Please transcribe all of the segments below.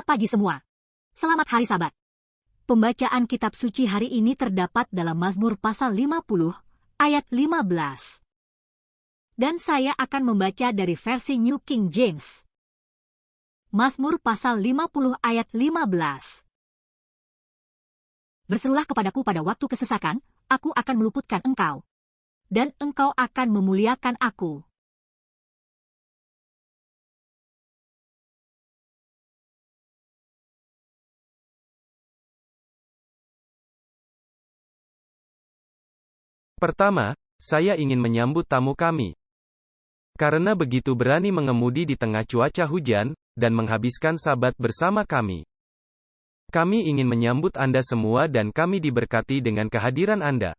pagi semua. Selamat hari Sabat. Pembacaan kitab suci hari ini terdapat dalam Mazmur pasal 50, ayat 15. Dan saya akan membaca dari versi New King James. Mazmur pasal 50 ayat 15. Berserulah kepadaku pada waktu kesesakan, aku akan meluputkan engkau. Dan engkau akan memuliakan aku. Pertama, saya ingin menyambut tamu kami. Karena begitu berani mengemudi di tengah cuaca hujan, dan menghabiskan Sabat bersama kami. Kami ingin menyambut Anda semua dan kami diberkati dengan kehadiran Anda.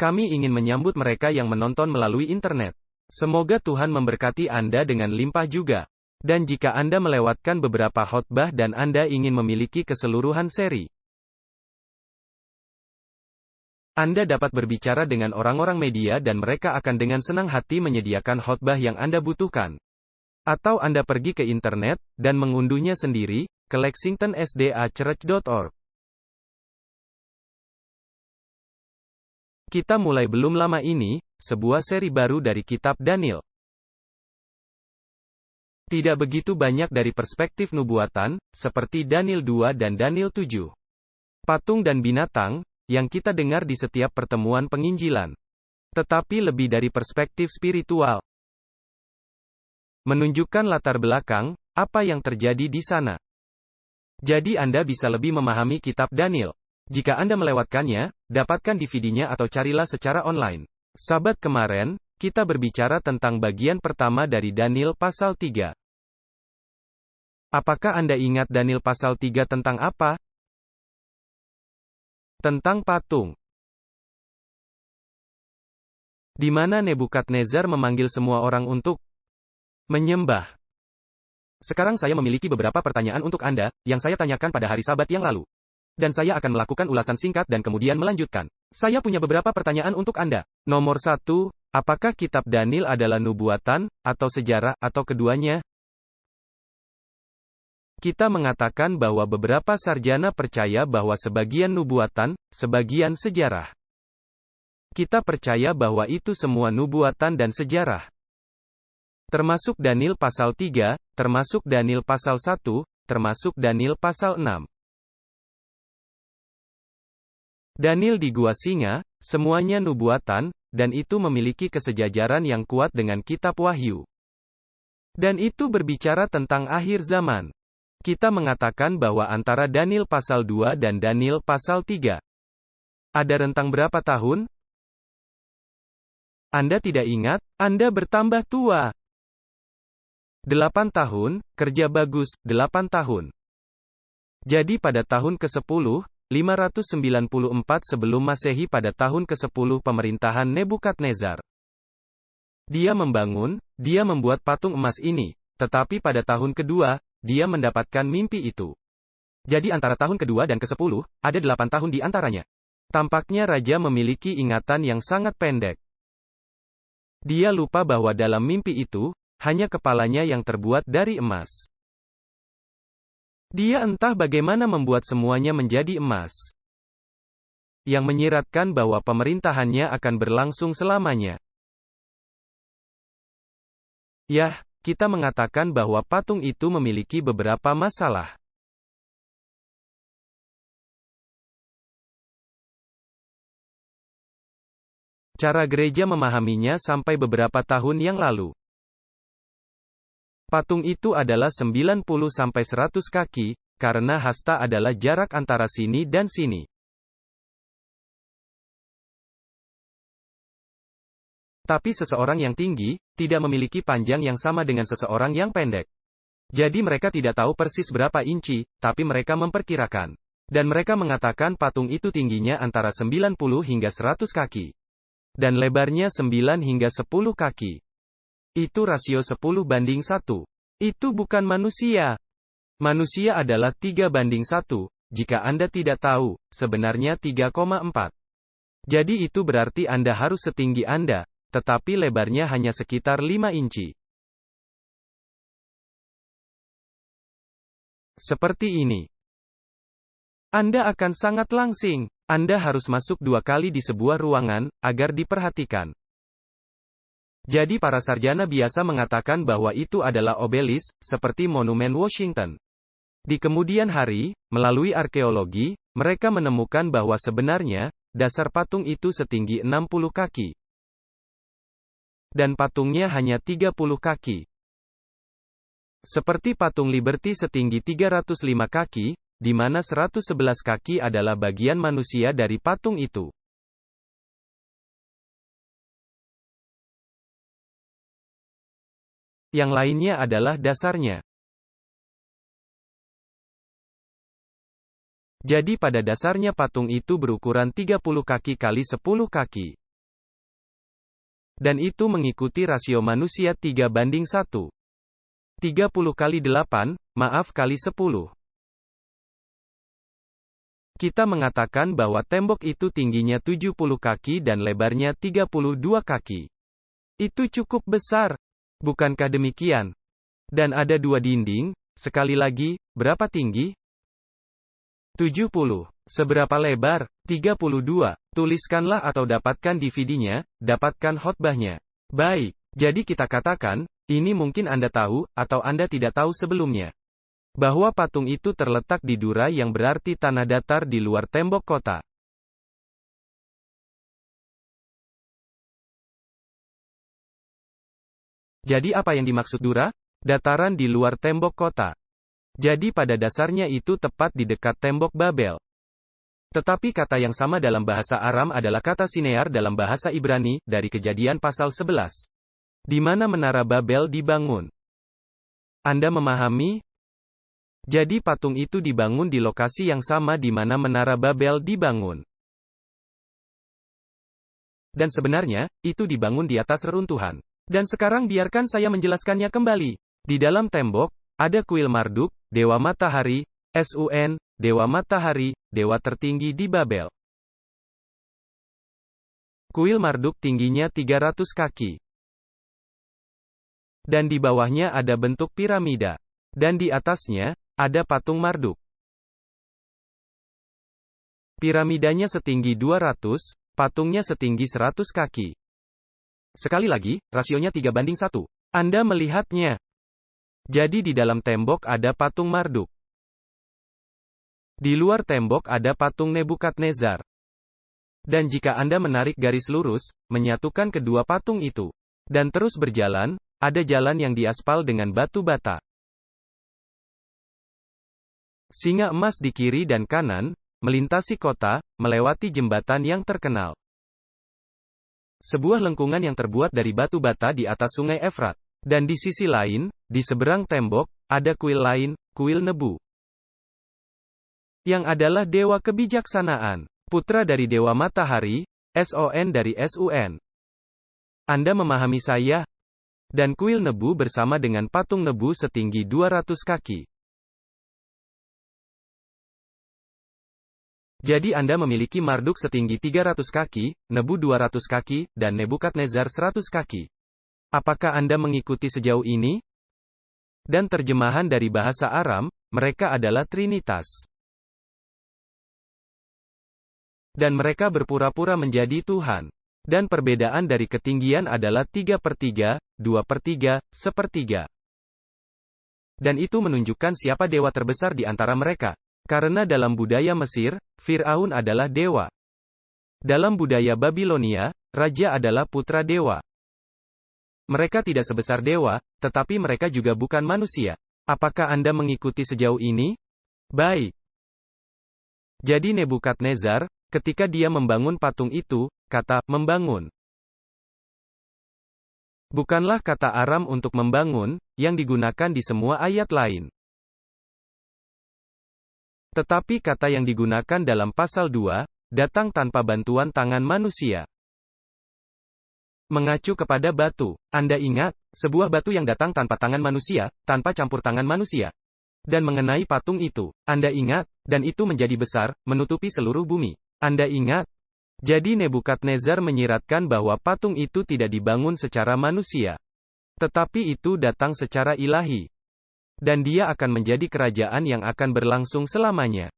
Kami ingin menyambut mereka yang menonton melalui internet. Semoga Tuhan memberkati Anda dengan limpah juga. Dan jika Anda melewatkan beberapa khotbah dan Anda ingin memiliki keseluruhan seri, Anda dapat berbicara dengan orang-orang media dan mereka akan dengan senang hati menyediakan khotbah yang Anda butuhkan. Atau Anda pergi ke internet, dan mengunduhnya sendiri, ke lexingtonsdachurch.org. Kita mulai belum lama ini, sebuah seri baru dari kitab Daniel. Tidak begitu banyak dari perspektif nubuatan, seperti Daniel 2 dan Daniel 7. Patung dan binatang, yang kita dengar di setiap pertemuan penginjilan. Tetapi lebih dari perspektif spiritual. Menunjukkan latar belakang, apa yang terjadi di sana. Jadi Anda bisa lebih memahami kitab Daniel. Jika Anda melewatkannya, dapatkan DVD-nya atau carilah secara online. Sabat kemarin, kita berbicara tentang bagian pertama dari Daniel pasal 3. Apakah Anda ingat Daniel pasal 3 tentang apa? Tentang patung. Di mana Nebukadnezar memanggil semua orang untuk menyembah. Sekarang saya memiliki beberapa pertanyaan untuk Anda, yang saya tanyakan pada hari Sabat yang lalu. Dan saya akan melakukan ulasan singkat dan kemudian melanjutkan. Saya punya beberapa pertanyaan untuk Anda. Nomor 1, apakah kitab Daniel adalah nubuatan, atau sejarah, atau keduanya? Kita mengatakan bahwa beberapa sarjana percaya bahwa sebagian nubuatan, sebagian sejarah. Kita percaya bahwa itu semua nubuatan dan sejarah. Termasuk Daniel pasal 3, termasuk Daniel pasal 1, termasuk Daniel pasal 6. Daniel di Gua Singa, semuanya nubuatan, dan itu memiliki kesejajaran yang kuat dengan kitab Wahyu. Dan itu berbicara tentang akhir zaman. Kita mengatakan bahwa antara Daniel pasal 2 dan Daniel pasal 3. Ada rentang berapa tahun? Anda tidak ingat? Anda bertambah tua. 8 tahun, kerja bagus, 8 tahun. Jadi pada tahun ke-10, 594 sebelum Masehi pada tahun ke-10 pemerintahan Nebukadnezar. Dia membuat patung emas ini. Tetapi pada tahun kedua, dia mendapatkan mimpi itu. Jadi antara tahun kedua dan ke-10, ada 8 tahun di antaranya. Tampaknya raja memiliki ingatan yang sangat pendek. Dia lupa bahwa dalam mimpi itu, hanya kepalanya yang terbuat dari emas. Dia entah bagaimana membuat semuanya menjadi emas. Yang menyiratkan bahwa pemerintahannya akan berlangsung selamanya. Yah, kita mengatakan bahwa patung itu memiliki beberapa masalah. Cara gereja memahaminya sampai beberapa tahun yang lalu. Patung itu adalah 90-100 kaki, karena hasta adalah jarak antara sini dan sini. Tapi seseorang yang tinggi, tidak memiliki panjang yang sama dengan seseorang yang pendek. Jadi mereka tidak tahu persis berapa inci, tapi mereka memperkirakan. Dan mereka mengatakan patung itu tingginya antara 90 hingga 100 kaki. Dan lebarnya 9 hingga 10 kaki. Itu rasio 10:1. Itu bukan manusia. Manusia adalah 3:1, jika Anda tidak tahu, sebenarnya 3,4. Jadi itu berarti Anda harus setinggi Anda. Tetapi lebarnya hanya sekitar 5 inci. Seperti ini. Anda akan sangat langsing. Anda harus masuk 2 kali di sebuah ruangan, agar diperhatikan. Jadi para sarjana biasa mengatakan bahwa itu adalah obelisk, seperti monumen Washington. Di kemudian hari, melalui arkeologi, mereka menemukan bahwa sebenarnya, dasar patung itu setinggi 60 kaki. Dan patungnya hanya 30 kaki. Seperti patung Liberty setinggi 305 kaki, di mana 111 kaki adalah bagian manusia dari patung itu. Yang lainnya adalah dasarnya. Jadi pada dasarnya patung itu berukuran 30 kaki kali 10 kaki. Dan itu mengikuti rasio manusia 3:1. 30 kali 8, maaf kali 10. Kita mengatakan bahwa tembok itu tingginya 70 kaki dan lebarnya 32 kaki. Itu cukup besar. Bukankah demikian? Dan ada 2 dinding, sekali lagi, berapa tinggi? 70. Seberapa lebar? 32. Tuliskanlah atau dapatkan DVD-nya, dapatkan khotbahnya. Baik, jadi kita katakan, ini mungkin Anda tahu, atau Anda tidak tahu sebelumnya. Bahwa patung itu terletak di Dura yang berarti tanah datar di luar tembok kota. Jadi apa yang dimaksud Dura? Dataran di luar tembok kota. Jadi pada dasarnya itu tepat di dekat tembok Babel. Tetapi kata yang sama dalam bahasa Aram adalah kata sinear dalam bahasa Ibrani, dari Kejadian pasal 11. Di mana menara Babel dibangun. Anda memahami? Jadi patung itu dibangun di lokasi yang sama di mana menara Babel dibangun. Dan sebenarnya, itu dibangun di atas reruntuhan. Dan sekarang biarkan saya menjelaskannya kembali. Di dalam tembok, ada kuil Marduk, dewa matahari, Sun, dewa matahari, dewa tertinggi di Babel. Kuil Marduk tingginya 300 kaki. Dan di bawahnya ada bentuk piramida. Dan di atasnya, ada patung Marduk. Piramidanya setinggi 200, patungnya setinggi 100 kaki. Sekali lagi, rasionya 3:1. Anda melihatnya. Jadi di dalam tembok ada patung Marduk. Di luar tembok ada patung Nebukadnezar. Dan jika Anda menarik garis lurus, menyatukan kedua patung itu, dan terus berjalan, ada jalan yang diaspal dengan batu bata. Singa emas di kiri dan kanan, melintasi kota, melewati jembatan yang terkenal. Sebuah lengkungan yang terbuat dari batu bata di atas sungai Efrat. Dan di sisi lain, di seberang tembok, ada kuil lain, kuil Nebu. Yang adalah dewa kebijaksanaan. Putra dari dewa matahari, Son dari Sun. Anda memahami saya? Dan kuil Nebu bersama dengan patung Nebu setinggi 200 kaki. Jadi Anda memiliki Marduk setinggi 300 kaki, Nebu 200 kaki, dan Nebukadnezar 100 kaki. Apakah Anda mengikuti sejauh ini? Dan terjemahan dari bahasa Aram, mereka adalah Trinitas. Dan mereka berpura-pura menjadi Tuhan. Dan perbedaan dari ketinggian adalah 3/3, 2/3, 1/3. Dan itu menunjukkan siapa dewa terbesar di antara mereka. Karena dalam budaya Mesir, Fir'aun adalah dewa. Dalam budaya Babilonia, raja adalah putra dewa. Mereka tidak sebesar dewa, tetapi mereka juga bukan manusia. Apakah Anda mengikuti sejauh ini? Baik. Jadi Nebukadnezar, ketika dia membangun patung itu, kata membangun bukanlah kata Aram untuk membangun, yang digunakan di semua ayat lain. Tetapi kata yang digunakan dalam pasal 2, datang tanpa bantuan tangan manusia. Mengacu kepada batu. Anda ingat, sebuah batu yang datang tanpa tangan manusia, tanpa campur tangan manusia. Dan mengenai patung itu. Anda ingat, dan itu menjadi besar, menutupi seluruh bumi. Anda ingat? Jadi Nebukadnezar menyiratkan bahwa patung itu tidak dibangun secara manusia. Tetapi itu datang secara ilahi. Dan dia akan menjadi kerajaan yang akan berlangsung selamanya.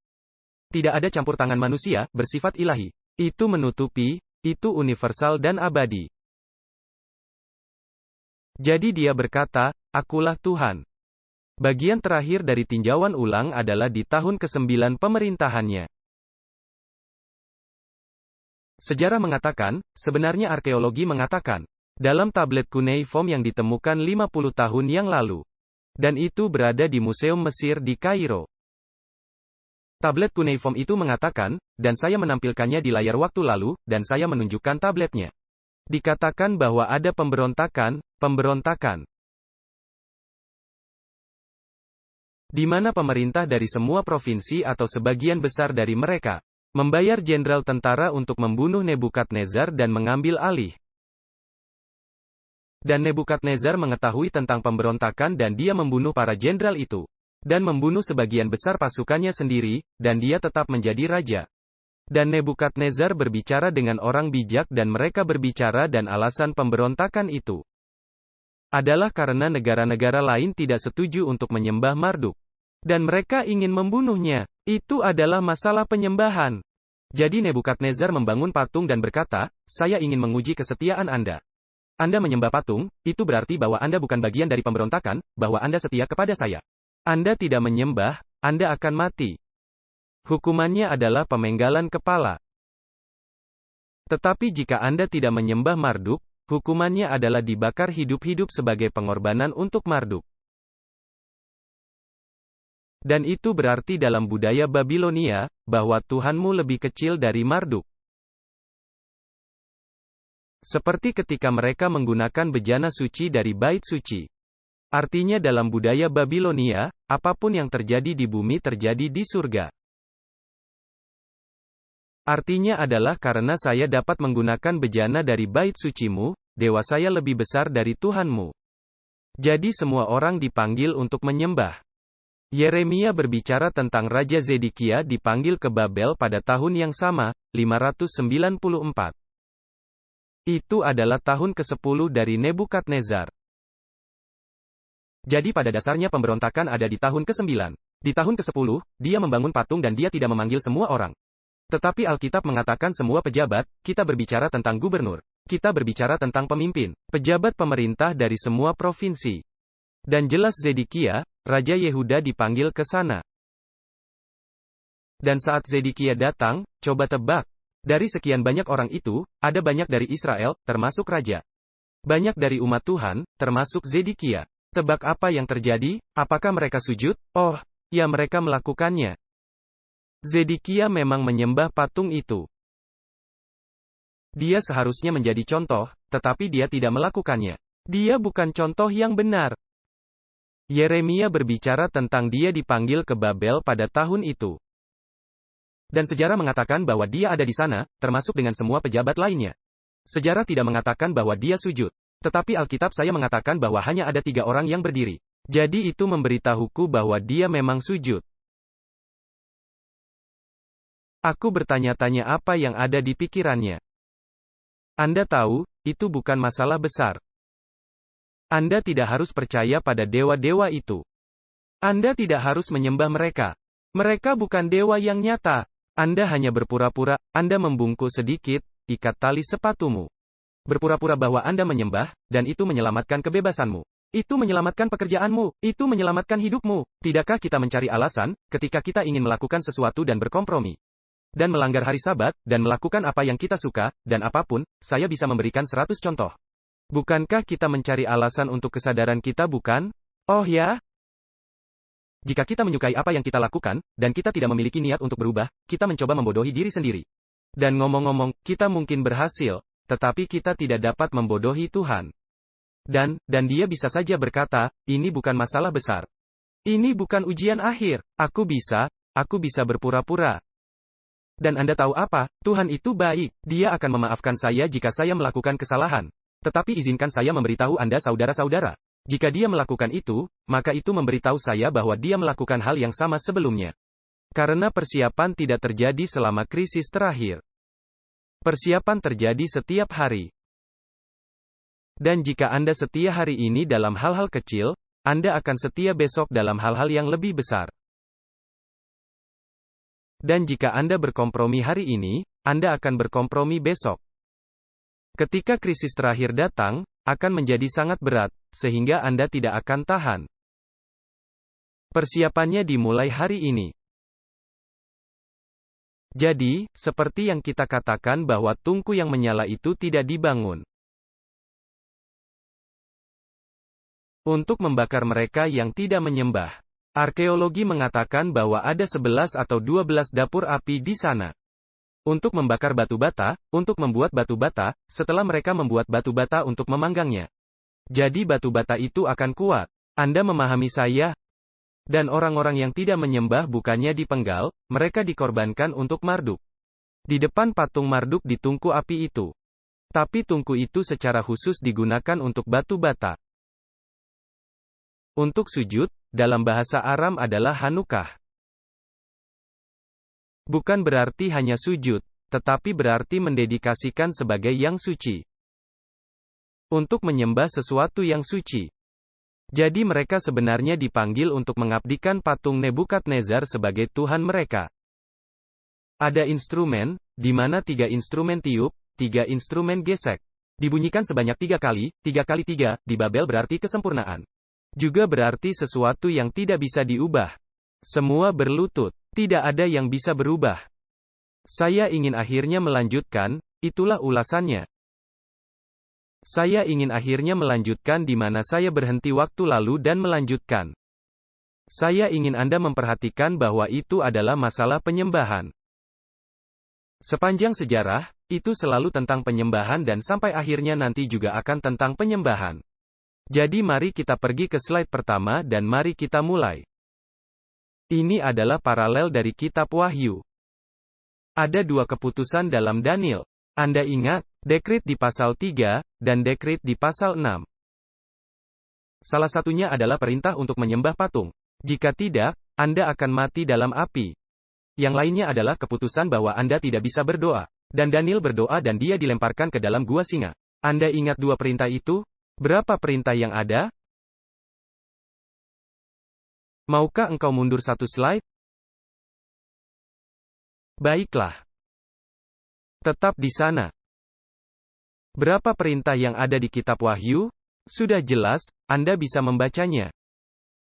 Tidak ada campur tangan manusia, bersifat ilahi. Itu menutupi, itu universal dan abadi. Jadi dia berkata, "Akulah Tuhan." Bagian terakhir dari tinjauan ulang adalah di tahun ke-9 pemerintahannya. Sejarah mengatakan, sebenarnya arkeologi mengatakan, dalam tablet cuneiform yang ditemukan 50 tahun yang lalu. Dan itu berada di Museum Mesir di Kairo. Tablet cuneiform itu mengatakan, dan saya menampilkannya di layar waktu lalu, dan saya menunjukkan tabletnya. Dikatakan bahwa ada pemberontakan, di mana pemerintah dari semua provinsi atau sebagian besar dari mereka, membayar jenderal tentara untuk membunuh Nebukadnezar dan mengambil alih. Dan Nebukadnezar mengetahui tentang pemberontakan dan dia membunuh para jenderal itu. Dan membunuh sebagian besar pasukannya sendiri, dan dia tetap menjadi raja. Dan Nebukadnezar berbicara dengan orang bijak dan mereka berbicara dan alasan pemberontakan itu adalah karena negara-negara lain tidak setuju untuk menyembah Marduk. Dan mereka ingin membunuhnya. Itu adalah masalah penyembahan. Jadi Nebukadnezar membangun patung dan berkata, "Saya ingin menguji kesetiaan Anda. Anda menyembah patung, itu berarti bahwa Anda bukan bagian dari pemberontakan, bahwa Anda setia kepada saya. Anda tidak menyembah, Anda akan mati." Hukumannya adalah pemenggalan kepala. Tetapi jika Anda tidak menyembah Marduk, hukumannya adalah dibakar hidup-hidup sebagai pengorbanan untuk Marduk. Dan itu berarti dalam budaya Babilonia, bahwa Tuhanmu lebih kecil dari Marduk. Seperti ketika mereka menggunakan bejana suci dari bait suci. Artinya dalam budaya Babilonia, apapun yang terjadi di bumi terjadi di surga. Artinya adalah karena saya dapat menggunakan bejana dari bait sucimu, dewa saya lebih besar dari Tuhanmu. Jadi semua orang dipanggil untuk menyembah. Yeremia berbicara tentang Raja Zedekia dipanggil ke Babel pada tahun yang sama, 594. Itu adalah tahun ke-10 dari Nebukadnezar. Jadi pada dasarnya pemberontakan ada di tahun ke-9. Di tahun ke-10, dia membangun patung dan dia tidak memanggil semua orang. Tetapi Alkitab mengatakan semua pejabat, kita berbicara tentang gubernur. Kita berbicara tentang pemimpin, pejabat pemerintah dari semua provinsi. Dan jelas Zedekia, Raja Yehuda dipanggil ke sana. Dan saat Zedekia datang, coba tebak. Dari sekian banyak orang itu, ada banyak dari Israel, termasuk raja. Banyak dari umat Tuhan, termasuk Zedekia. Tebak apa yang terjadi? Apakah mereka sujud? Oh, ya mereka melakukannya. Zedekia memang menyembah patung itu. Dia seharusnya menjadi contoh, tetapi dia tidak melakukannya. Dia bukan contoh yang benar. Yeremia berbicara tentang dia dipanggil ke Babel pada tahun itu. Dan sejarah mengatakan bahwa dia ada di sana, termasuk dengan semua pejabat lainnya. Sejarah tidak mengatakan bahwa dia sujud. Tetapi Alkitab saya mengatakan bahwa hanya ada 3 orang yang berdiri. Jadi itu memberitahuku bahwa dia memang sujud. Aku bertanya-tanya apa yang ada di pikirannya. Anda tahu, itu bukan masalah besar. Anda tidak harus percaya pada dewa-dewa itu. Anda tidak harus menyembah mereka. Mereka bukan dewa yang nyata. Anda hanya berpura-pura, Anda membungkuk sedikit, ikat tali sepatumu. Berpura-pura bahwa Anda menyembah, dan itu menyelamatkan kebebasanmu. Itu menyelamatkan pekerjaanmu, itu menyelamatkan hidupmu. Tidakkah kita mencari alasan, ketika kita ingin melakukan sesuatu dan berkompromi? Dan melanggar hari Sabat, dan melakukan apa yang kita suka, dan apapun, saya bisa memberikan 100 contoh. Bukankah kita mencari alasan untuk kesadaran kita bukan? Oh ya? Jika kita menyukai apa yang kita lakukan, dan kita tidak memiliki niat untuk berubah, kita mencoba membodohi diri sendiri. Dan ngomong-ngomong, kita mungkin berhasil, tetapi kita tidak dapat membodohi Tuhan. Dan dia bisa saja berkata, ini bukan masalah besar. Ini bukan ujian akhir, aku bisa berpura-pura. Dan Anda tahu apa? Tuhan itu baik, Dia akan memaafkan saya jika saya melakukan kesalahan. Tetapi izinkan saya memberitahu Anda saudara-saudara. Jika dia melakukan itu, maka itu memberitahu saya bahwa dia melakukan hal yang sama sebelumnya. Karena persiapan tidak terjadi selama krisis terakhir. Persiapan terjadi setiap hari. Dan jika Anda setia hari ini dalam hal-hal kecil, Anda akan setia besok dalam hal-hal yang lebih besar. Dan jika Anda berkompromi hari ini, Anda akan berkompromi besok. Ketika krisis terakhir datang, akan menjadi sangat berat, sehingga Anda tidak akan tahan. Persiapannya dimulai hari ini. Jadi, seperti yang kita katakan bahwa tungku yang menyala itu tidak dibangun untuk membakar mereka yang tidak menyembah. Arkeologi mengatakan bahwa ada 11 atau 12 dapur api di sana. Untuk membakar batu bata, untuk membuat batu bata, setelah mereka membuat batu bata untuk memanggangnya. Jadi batu bata itu akan kuat. Anda memahami saya? Dan orang-orang yang tidak menyembah bukannya dipenggal, mereka dikorbankan untuk Marduk. Di depan patung Marduk di tungku api itu. Tapi tungku itu secara khusus digunakan untuk batu bata. Untuk sujud, dalam bahasa Aram adalah Hanukah. Bukan berarti hanya sujud, tetapi berarti mendedikasikan sebagai yang suci. Untuk menyembah sesuatu yang suci. Jadi mereka sebenarnya dipanggil untuk mengabdikan patung Nebukadnezar sebagai Tuhan mereka. Ada instrumen, di mana 3 instrumen tiup, 3 instrumen gesek. Dibunyikan sebanyak 3 kali, 3 kali 3, di Babel berarti kesempurnaan. Juga berarti sesuatu yang tidak bisa diubah. Semua berlutut. Tidak ada yang bisa berubah. Saya ingin akhirnya melanjutkan, itulah ulasannya. Saya ingin akhirnya melanjutkan di mana saya berhenti waktu lalu dan melanjutkan. Saya ingin Anda memperhatikan bahwa itu adalah masalah penyembahan. Sepanjang sejarah, itu selalu tentang penyembahan dan sampai akhirnya nanti juga akan tentang penyembahan. Jadi mari kita pergi ke slide pertama dan mari kita mulai. Ini adalah paralel dari kitab Wahyu. Ada 2 keputusan dalam Daniel. Anda ingat, dekrit di pasal 3, dan dekrit di pasal 6. Salah satunya adalah perintah untuk menyembah patung. Jika tidak, Anda akan mati dalam api. Yang lainnya adalah keputusan bahwa Anda tidak bisa berdoa. Dan Daniel berdoa dan dia dilemparkan ke dalam gua singa. Anda ingat 2 perintah itu? Berapa perintah yang ada? Maukah engkau mundur 1 slide? Baiklah. Tetap di sana. Berapa perintah yang ada di kitab Wahyu? Sudah jelas, Anda bisa membacanya.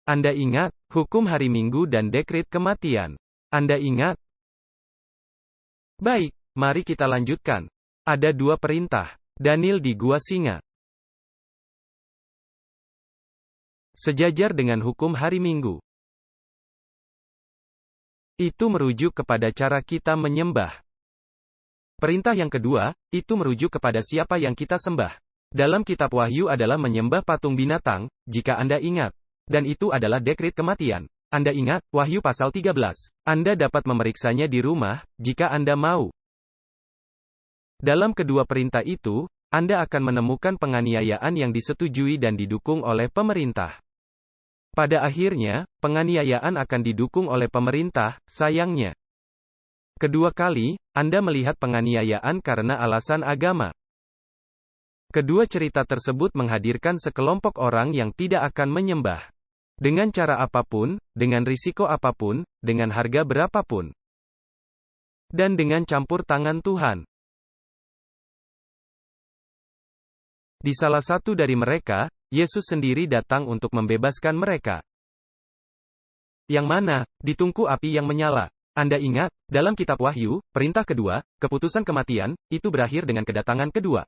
Anda ingat, hukum hari Minggu dan dekrit kematian. Anda ingat? Baik, mari kita lanjutkan. Ada 2 perintah. Daniel di gua singa. Sejajar dengan hukum hari Minggu. Itu merujuk kepada cara kita menyembah. Perintah yang kedua, itu merujuk kepada siapa yang kita sembah. Dalam kitab Wahyu adalah menyembah patung binatang, jika Anda ingat. Dan itu adalah dekrit kematian. Anda ingat, Wahyu pasal 13. Anda dapat memeriksanya di rumah, jika Anda mau. Dalam kedua perintah itu, Anda akan menemukan penganiayaan yang disetujui dan didukung oleh pemerintah. Pada akhirnya, penganiayaan akan didukung oleh pemerintah, sayangnya. Kedua kali, Anda melihat penganiayaan karena alasan agama. Kedua cerita tersebut menghadirkan sekelompok orang yang tidak akan menyembah. Dengan cara apapun, dengan risiko apapun, dengan harga berapapun. Dan dengan campur tangan Tuhan. Di salah satu dari mereka, Yesus sendiri datang untuk membebaskan mereka. Yang mana, di tungku api yang menyala. Anda ingat, dalam kitab Wahyu, perintah kedua, keputusan kematian, itu berakhir dengan kedatangan kedua.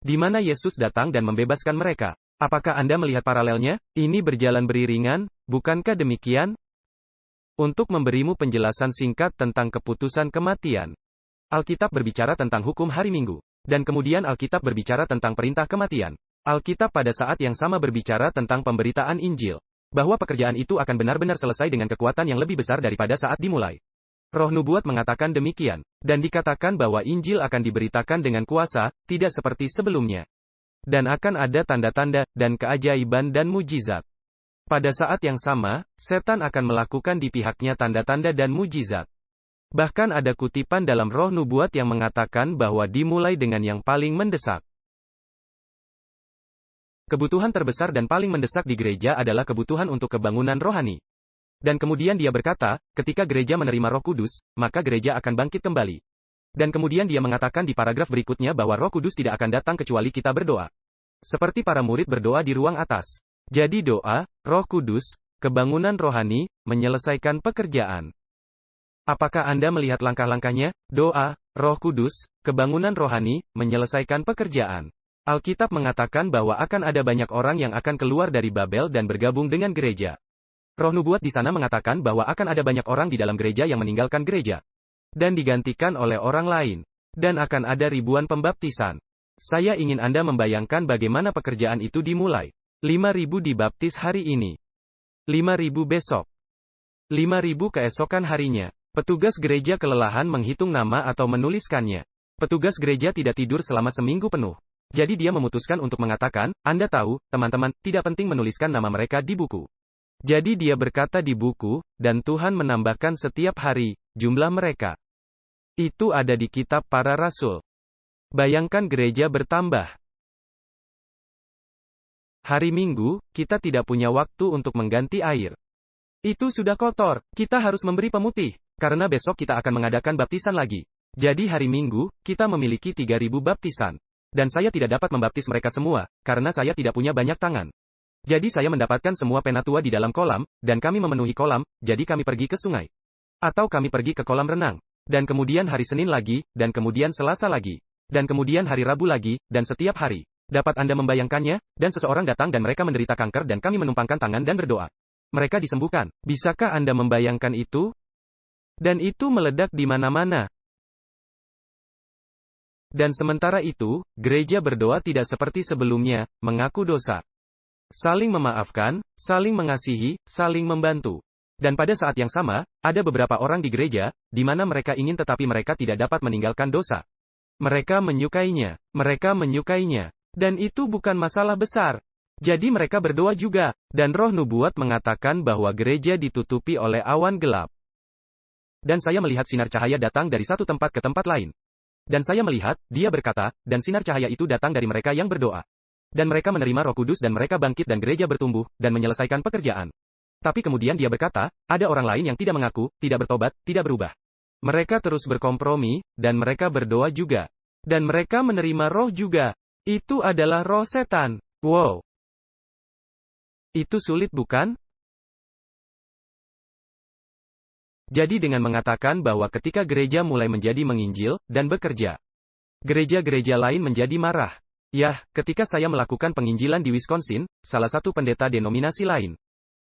Di mana Yesus datang dan membebaskan mereka. Apakah Anda melihat paralelnya? Ini berjalan beriringan, bukankah demikian? Untuk memberimu penjelasan singkat tentang keputusan kematian. Alkitab berbicara tentang hukum hari Minggu. Dan kemudian Alkitab berbicara tentang perintah kematian. Alkitab pada saat yang sama berbicara tentang pemberitaan Injil. Bahwa pekerjaan itu akan benar-benar selesai dengan kekuatan yang lebih besar daripada saat dimulai. Roh nubuat mengatakan demikian, dan dikatakan bahwa Injil akan diberitakan dengan kuasa, tidak seperti sebelumnya. Dan akan ada tanda-tanda, dan keajaiban dan mujizat. Pada saat yang sama, setan akan melakukan di pihaknya tanda-tanda dan mujizat. Bahkan ada kutipan dalam roh nubuat yang mengatakan bahwa dimulai dengan yang paling mendesak. Kebutuhan terbesar dan paling mendesak di gereja adalah kebutuhan untuk kebangunan rohani. Dan kemudian dia berkata, ketika gereja menerima Roh Kudus, maka gereja akan bangkit kembali. Dan kemudian dia mengatakan di paragraf berikutnya bahwa Roh Kudus tidak akan datang kecuali kita berdoa. Seperti para murid berdoa di ruang atas. Jadi doa, Roh Kudus, kebangunan rohani, menyelesaikan pekerjaan. Apakah Anda melihat langkah-langkahnya? Doa, Roh Kudus, kebangunan rohani, menyelesaikan pekerjaan. Alkitab mengatakan bahwa akan ada banyak orang yang akan keluar dari Babel dan bergabung dengan gereja. Roh nubuat di sana mengatakan bahwa akan ada banyak orang di dalam gereja yang meninggalkan gereja dan digantikan oleh orang lain. Dan akan ada ribuan pembaptisan. Saya ingin Anda membayangkan bagaimana pekerjaan itu dimulai. 5.000 dibaptis hari ini. 5.000 besok. 5.000 keesokan harinya. Petugas gereja kelelahan menghitung nama atau menuliskannya. Petugas gereja tidak tidur selama seminggu penuh. Jadi dia memutuskan untuk mengatakan, Anda tahu, teman-teman, tidak penting menuliskan nama mereka di buku. Jadi dia berkata di buku, dan Tuhan menambahkan setiap hari, jumlah mereka. Itu ada di kitab para rasul. Bayangkan gereja bertambah. Hari Minggu, kita tidak punya waktu untuk mengganti air. Itu sudah kotor, kita harus memberi pemutih, karena besok kita akan mengadakan baptisan lagi. Jadi hari Minggu, kita memiliki 3.000 baptisan. Dan saya tidak dapat membaptis mereka semua, karena saya tidak punya banyak tangan. Jadi saya mendapatkan semua penatua di dalam kolam, dan kami memenuhi kolam, jadi kami pergi ke sungai. Atau kami pergi ke kolam renang. Dan kemudian hari Senin lagi, dan kemudian Selasa lagi. Dan kemudian hari Rabu lagi, dan setiap hari. Dapat Anda membayangkannya? Dan seseorang datang dan mereka menderita kanker dan kami menumpangkan tangan dan berdoa. Mereka disembuhkan. Bisakah Anda membayangkan itu? Dan itu meledak di mana-mana. Dan sementara itu, gereja berdoa tidak seperti sebelumnya, mengaku dosa. Saling memaafkan, saling mengasihi, saling membantu. Dan pada saat yang sama, ada beberapa orang di gereja, di mana mereka ingin tetapi mereka tidak dapat meninggalkan dosa. Mereka menyukainya. Mereka menyukainya. Dan itu bukan masalah besar. Jadi mereka berdoa juga. Dan roh nubuat mengatakan bahwa gereja ditutupi oleh awan gelap. Dan saya melihat sinar cahaya datang dari satu tempat ke tempat lain. Dan saya melihat, dia berkata, dan sinar cahaya itu datang dari mereka yang berdoa. Dan mereka menerima Roh Kudus dan mereka bangkit dan gereja bertumbuh, dan menyelesaikan pekerjaan. Tapi kemudian dia berkata, ada orang lain yang tidak mengaku, tidak bertobat, tidak berubah. Mereka terus berkompromi, dan mereka berdoa juga. Dan mereka menerima roh juga. Itu adalah roh setan. Wow. Itu sulit bukan? Jadi dengan mengatakan bahwa ketika gereja mulai menjadi menginjil, dan bekerja, gereja-gereja lain menjadi marah. Yah, ketika saya melakukan penginjilan di Wisconsin, salah satu pendeta denominasi lain.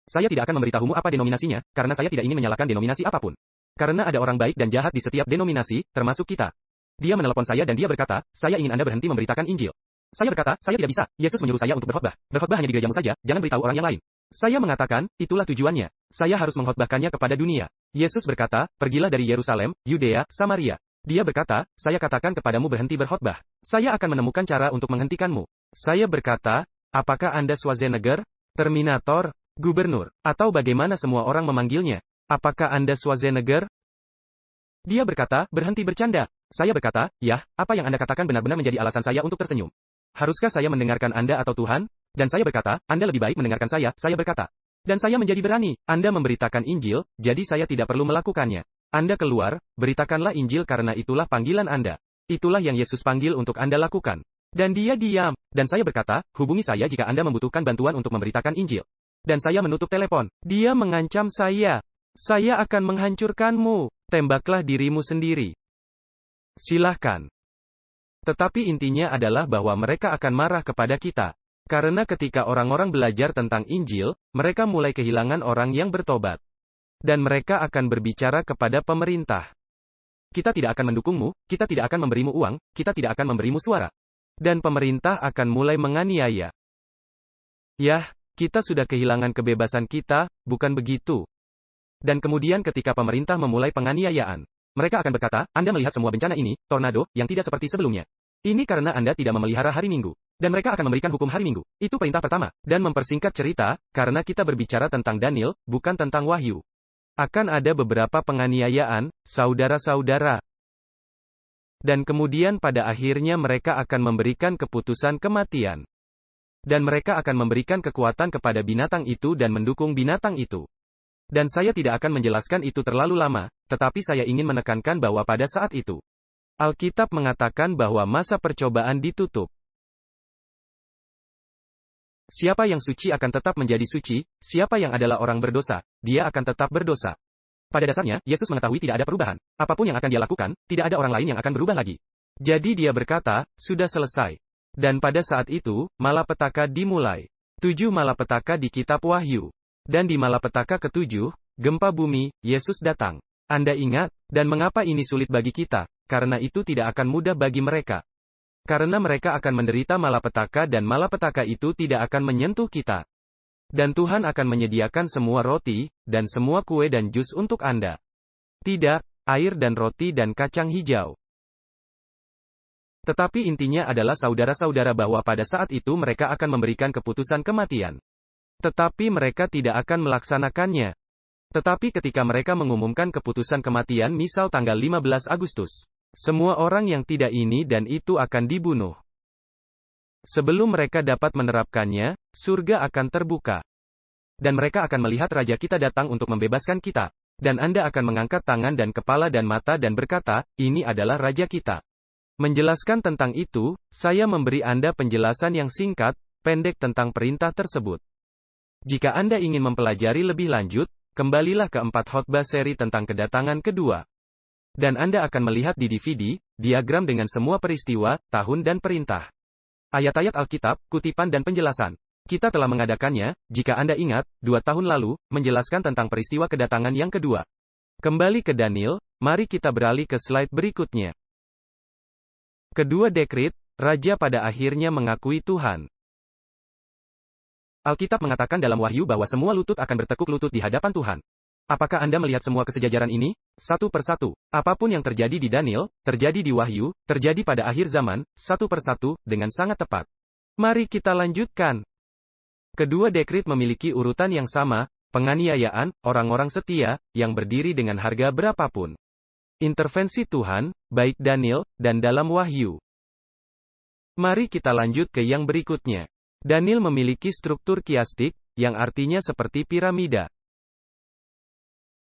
Saya tidak akan memberitahumu apa denominasinya, karena saya tidak ingin menyalahkan denominasi apapun. Karena ada orang baik dan jahat di setiap denominasi, termasuk kita. Dia menelepon saya dan dia berkata, saya ingin Anda berhenti memberitakan Injil. Saya berkata, saya tidak bisa, Yesus menyuruh saya untuk berkhotbah. Berkhotbah hanya di gerejamu saja, jangan beritahu orang yang lain. Saya mengatakan, itulah tujuannya. Saya harus mengkhotbahkannya kepada dunia. Yesus berkata, pergilah dari Yerusalem, Yudea, Samaria. Dia berkata, saya katakan kepadamu berhenti berkhotbah. Saya akan menemukan cara untuk menghentikanmu. Saya berkata, apakah Anda Schwarzenegger, Terminator, Gubernur, atau bagaimana semua orang memanggilnya? Apakah Anda Schwarzenegger? Dia berkata, berhenti bercanda. Saya berkata, yah, apa yang Anda katakan benar-benar menjadi alasan saya untuk tersenyum. Haruskah saya mendengarkan Anda atau Tuhan? Dan saya berkata, Anda lebih baik mendengarkan saya berkata. Dan saya menjadi berani. Anda memberitakan Injil, jadi saya tidak perlu melakukannya. Anda keluar, beritakanlah Injil karena itulah panggilan Anda. Itulah yang Yesus panggil untuk Anda lakukan. Dan dia diam. Dan saya berkata, hubungi saya jika Anda membutuhkan bantuan untuk memberitakan Injil. Dan saya menutup telepon. Dia mengancam saya. Saya akan menghancurkanmu. Tembaklah dirimu sendiri. Silahkan. Tetapi intinya adalah bahwa mereka akan marah kepada kita. Karena ketika orang-orang belajar tentang Injil, mereka mulai kehilangan orang yang bertobat. Dan mereka akan berbicara kepada pemerintah. Kita tidak akan mendukungmu, kita tidak akan memberimu uang, kita tidak akan memberimu suara. Dan pemerintah akan mulai menganiaya. Yah, kita sudah kehilangan kebebasan kita, bukan begitu? Dan kemudian ketika pemerintah memulai penganiayaan, mereka akan berkata, Anda melihat semua bencana ini, tornado, yang tidak seperti sebelumnya. Ini karena Anda tidak memelihara hari Minggu. Dan mereka akan memberikan hukum hari Minggu. Itu perintah pertama. Dan mempersingkat cerita, karena kita berbicara tentang Daniel, bukan tentang Wahyu. Akan ada beberapa penganiayaan, saudara-saudara. Dan kemudian pada akhirnya mereka akan memberikan keputusan kematian. Dan mereka akan memberikan kekuatan kepada binatang itu dan mendukung binatang itu. Dan saya tidak akan menjelaskan itu terlalu lama, tetapi saya ingin menekankan bahwa pada saat itu, Alkitab mengatakan bahwa masa percobaan ditutup. Siapa yang suci akan tetap menjadi suci, siapa yang adalah orang berdosa, dia akan tetap berdosa. Pada dasarnya, Yesus mengetahui tidak ada perubahan. Apapun yang akan dia lakukan, tidak ada orang lain yang akan berubah lagi. Jadi dia berkata, sudah selesai. Dan pada saat itu, malapetaka dimulai. 7 malapetaka di kitab Wahyu. Dan di malapetaka ke-7, gempa bumi, Yesus datang. Anda ingat, dan mengapa ini sulit bagi kita? Karena itu tidak akan mudah bagi mereka. Karena mereka akan menderita malapetaka dan malapetaka itu tidak akan menyentuh kita. Dan Tuhan akan menyediakan semua roti, dan semua kue dan jus untuk Anda. Tidak, air dan roti dan kacang hijau. Tetapi intinya adalah saudara-saudara bahwa pada saat itu mereka akan memberikan keputusan kematian. Tetapi mereka tidak akan melaksanakannya. Tetapi ketika mereka mengumumkan keputusan kematian misal tanggal 15 Agustus, semua orang yang tidak ini dan itu akan dibunuh. Sebelum mereka dapat menerapkannya, surga akan terbuka. Dan mereka akan melihat Raja kita datang untuk membebaskan kita. Dan Anda akan mengangkat tangan dan kepala dan mata dan berkata, ini adalah Raja kita. Menjelaskan tentang itu, saya memberi Anda penjelasan yang singkat, pendek tentang perintah tersebut. Jika Anda ingin mempelajari lebih lanjut, kembalilah ke 4 khotbah seri tentang kedatangan kedua. Dan Anda akan melihat di DVD, diagram dengan semua peristiwa, tahun dan perintah. Ayat-ayat Alkitab, kutipan dan penjelasan. Kita telah mengadakannya, jika Anda ingat, 2 tahun lalu, menjelaskan tentang peristiwa kedatangan yang kedua. Kembali ke Daniel, mari kita beralih ke slide berikutnya. Kedua dekret, Raja pada akhirnya mengakui Tuhan. Alkitab mengatakan dalam Wahyu bahwa semua lutut akan bertekuk lutut di hadapan Tuhan. Apakah Anda melihat semua kesejajaran ini? Satu persatu. Apapun yang terjadi di Daniel, terjadi di Wahyu, terjadi pada akhir zaman, satu persatu, dengan sangat tepat. Mari kita lanjutkan. Kedua dekret memiliki urutan yang sama, penganiayaan, orang-orang setia, yang berdiri dengan harga berapapun. Intervensi Tuhan, baik Daniel, dan dalam Wahyu. Mari kita lanjut ke yang berikutnya. Daniel memiliki struktur kiastik, yang artinya seperti piramida.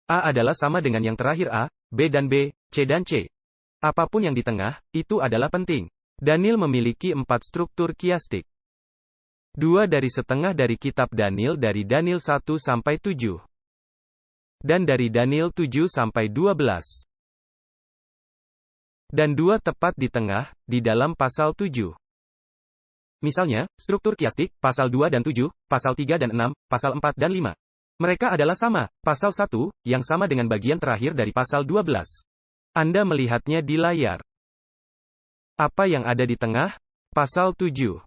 A adalah sama dengan yang terakhir A, B dan B, C dan C. Apapun yang di tengah, itu adalah penting. Daniel memiliki 4 struktur kiastik. 2 dari setengah dari kitab Daniel dari Daniel 1 sampai 7. Dan dari Daniel 7 sampai 12. Dan 2 tepat di tengah, di dalam pasal 7. Misalnya, struktur kiastik, pasal 2 dan 7, pasal 3 dan 6, pasal 4 dan 5. Mereka adalah sama, pasal 1, yang sama dengan bagian terakhir dari pasal 12. Anda melihatnya di layar. Apa yang ada di tengah? Pasal 7.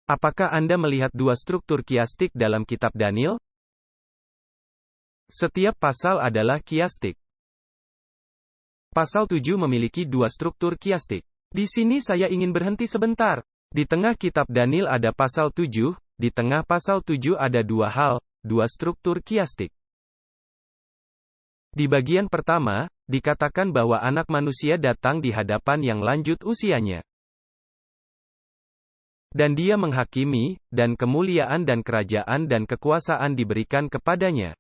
Apakah Anda melihat 2 struktur kiastik dalam kitab Daniel? Setiap pasal adalah kiastik. Pasal 7 memiliki 2 struktur kiastik. Di sini saya ingin berhenti sebentar. Di tengah kitab Daniel ada pasal 7, di tengah pasal 7 ada 2 hal, 2 struktur kiastik. Di bagian pertama, dikatakan bahwa anak manusia datang di hadapan yang lanjut usianya. Dan dia menghakimi, dan kemuliaan dan kerajaan dan kekuasaan diberikan kepadanya.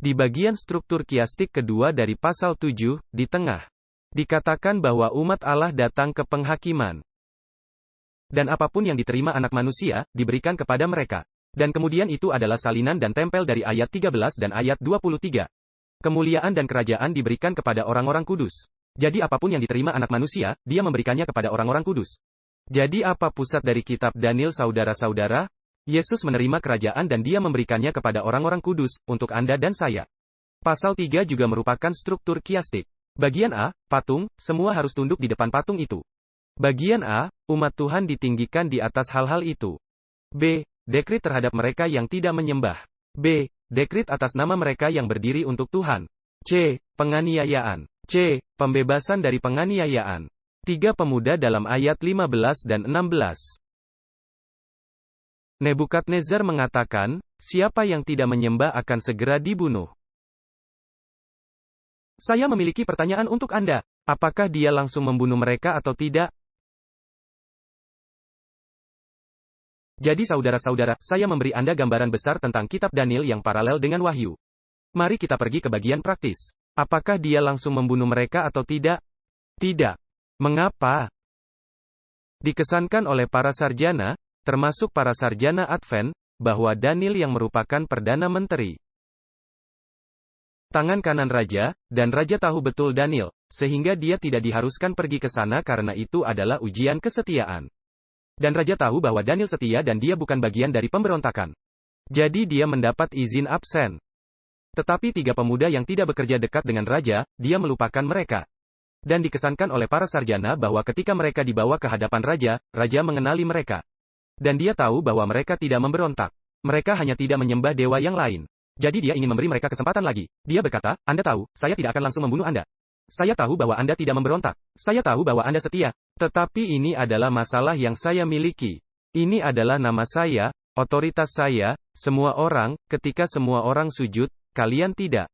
Di bagian struktur kiastik kedua dari pasal 7, di tengah, dikatakan bahwa umat Allah datang ke penghakiman. Dan apapun yang diterima anak manusia, diberikan kepada mereka. Dan kemudian itu adalah salinan dan tempel dari ayat 13 dan ayat 23. Kemuliaan dan kerajaan diberikan kepada orang-orang kudus. Jadi apapun yang diterima anak manusia, dia memberikannya kepada orang-orang kudus. Jadi apa pusat dari kitab Daniel saudara-saudara? Yesus menerima kerajaan dan dia memberikannya kepada orang-orang kudus, untuk Anda dan saya. Pasal 3 juga merupakan struktur kiastik. Bagian A, patung, semua harus tunduk di depan patung itu. Bagian A, umat Tuhan ditinggikan di atas hal-hal itu. B, dekret terhadap mereka yang tidak menyembah. B, dekret atas nama mereka yang berdiri untuk Tuhan. C, penganiayaan. C, pembebasan dari penganiayaan. 3 pemuda dalam ayat 15 dan 16. Nebukadnezar mengatakan, siapa yang tidak menyembah akan segera dibunuh. Saya memiliki pertanyaan untuk Anda. Apakah dia langsung membunuh mereka atau tidak? Jadi saudara-saudara, saya memberi Anda gambaran besar tentang kitab Daniel yang paralel dengan Wahyu. Mari kita pergi ke bagian praktis. Apakah dia langsung membunuh mereka atau tidak? Tidak. Mengapa? Dikesankan oleh para sarjana, termasuk para sarjana Advent, bahwa Daniel yang merupakan Perdana Menteri. Tangan kanan raja, dan raja tahu betul Daniel, sehingga dia tidak diharuskan pergi ke sana karena itu adalah ujian kesetiaan. Dan raja tahu bahwa Daniel setia dan dia bukan bagian dari pemberontakan. Jadi dia mendapat izin absen. Tetapi 3 pemuda yang tidak bekerja dekat dengan raja, dia melupakan mereka. Dan dikesankan oleh para sarjana bahwa ketika mereka dibawa ke hadapan raja, raja mengenali mereka. Dan dia tahu bahwa mereka tidak memberontak. Mereka hanya tidak menyembah dewa yang lain. Jadi dia ingin memberi mereka kesempatan lagi. Dia berkata, Anda tahu, saya tidak akan langsung membunuh Anda. Saya tahu bahwa Anda tidak memberontak. Saya tahu bahwa Anda setia. Tetapi ini adalah masalah yang saya miliki. Ini adalah nama saya, otoritas saya, semua orang, ketika semua orang sujud, kalian tidak.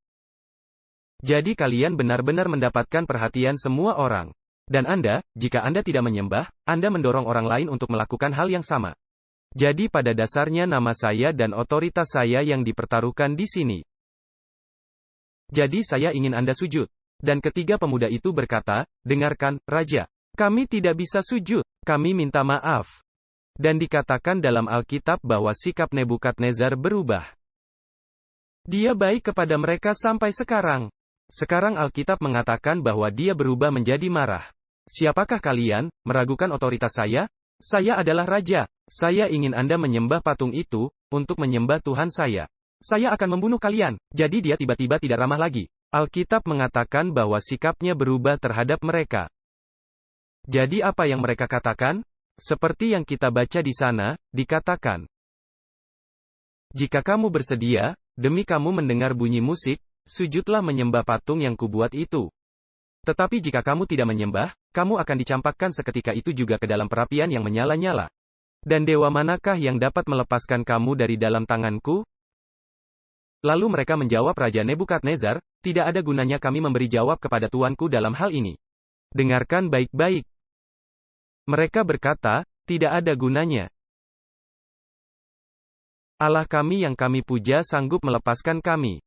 Jadi kalian benar-benar mendapatkan perhatian semua orang. Dan Anda, jika Anda tidak menyembah, Anda mendorong orang lain untuk melakukan hal yang sama. Jadi pada dasarnya nama saya dan otoritas saya yang dipertaruhkan di sini. Jadi saya ingin Anda sujud. Dan ketiga pemuda itu berkata, dengarkan, Raja. Kami tidak bisa sujud. Kami minta maaf. Dan dikatakan dalam Alkitab bahwa sikap Nebukadnezar berubah. Dia baik kepada mereka sampai sekarang. Sekarang Alkitab mengatakan bahwa dia berubah menjadi marah. Siapakah kalian, meragukan otoritas saya? Saya adalah Raja. Saya ingin Anda menyembah patung itu, untuk menyembah Tuhan saya. Saya akan membunuh kalian. Jadi dia tiba-tiba tidak ramah lagi. Alkitab mengatakan bahwa sikapnya berubah terhadap mereka. Jadi apa yang mereka katakan? Seperti yang kita baca di sana, dikatakan. Jika kamu bersedia, demi kamu mendengar bunyi musik, sujudlah menyembah patung yang kubuat itu. Tetapi jika kamu tidak menyembah, kamu akan dicampakkan seketika itu juga ke dalam perapian yang menyala-nyala. Dan dewa manakah yang dapat melepaskan kamu dari dalam tanganku? Lalu mereka menjawab Raja Nebukadnezar, tidak ada gunanya kami memberi jawab kepada tuanku dalam hal ini. Dengarkan baik-baik. Mereka berkata, tidak ada gunanya. Allah kami yang kami puja sanggup melepaskan kami.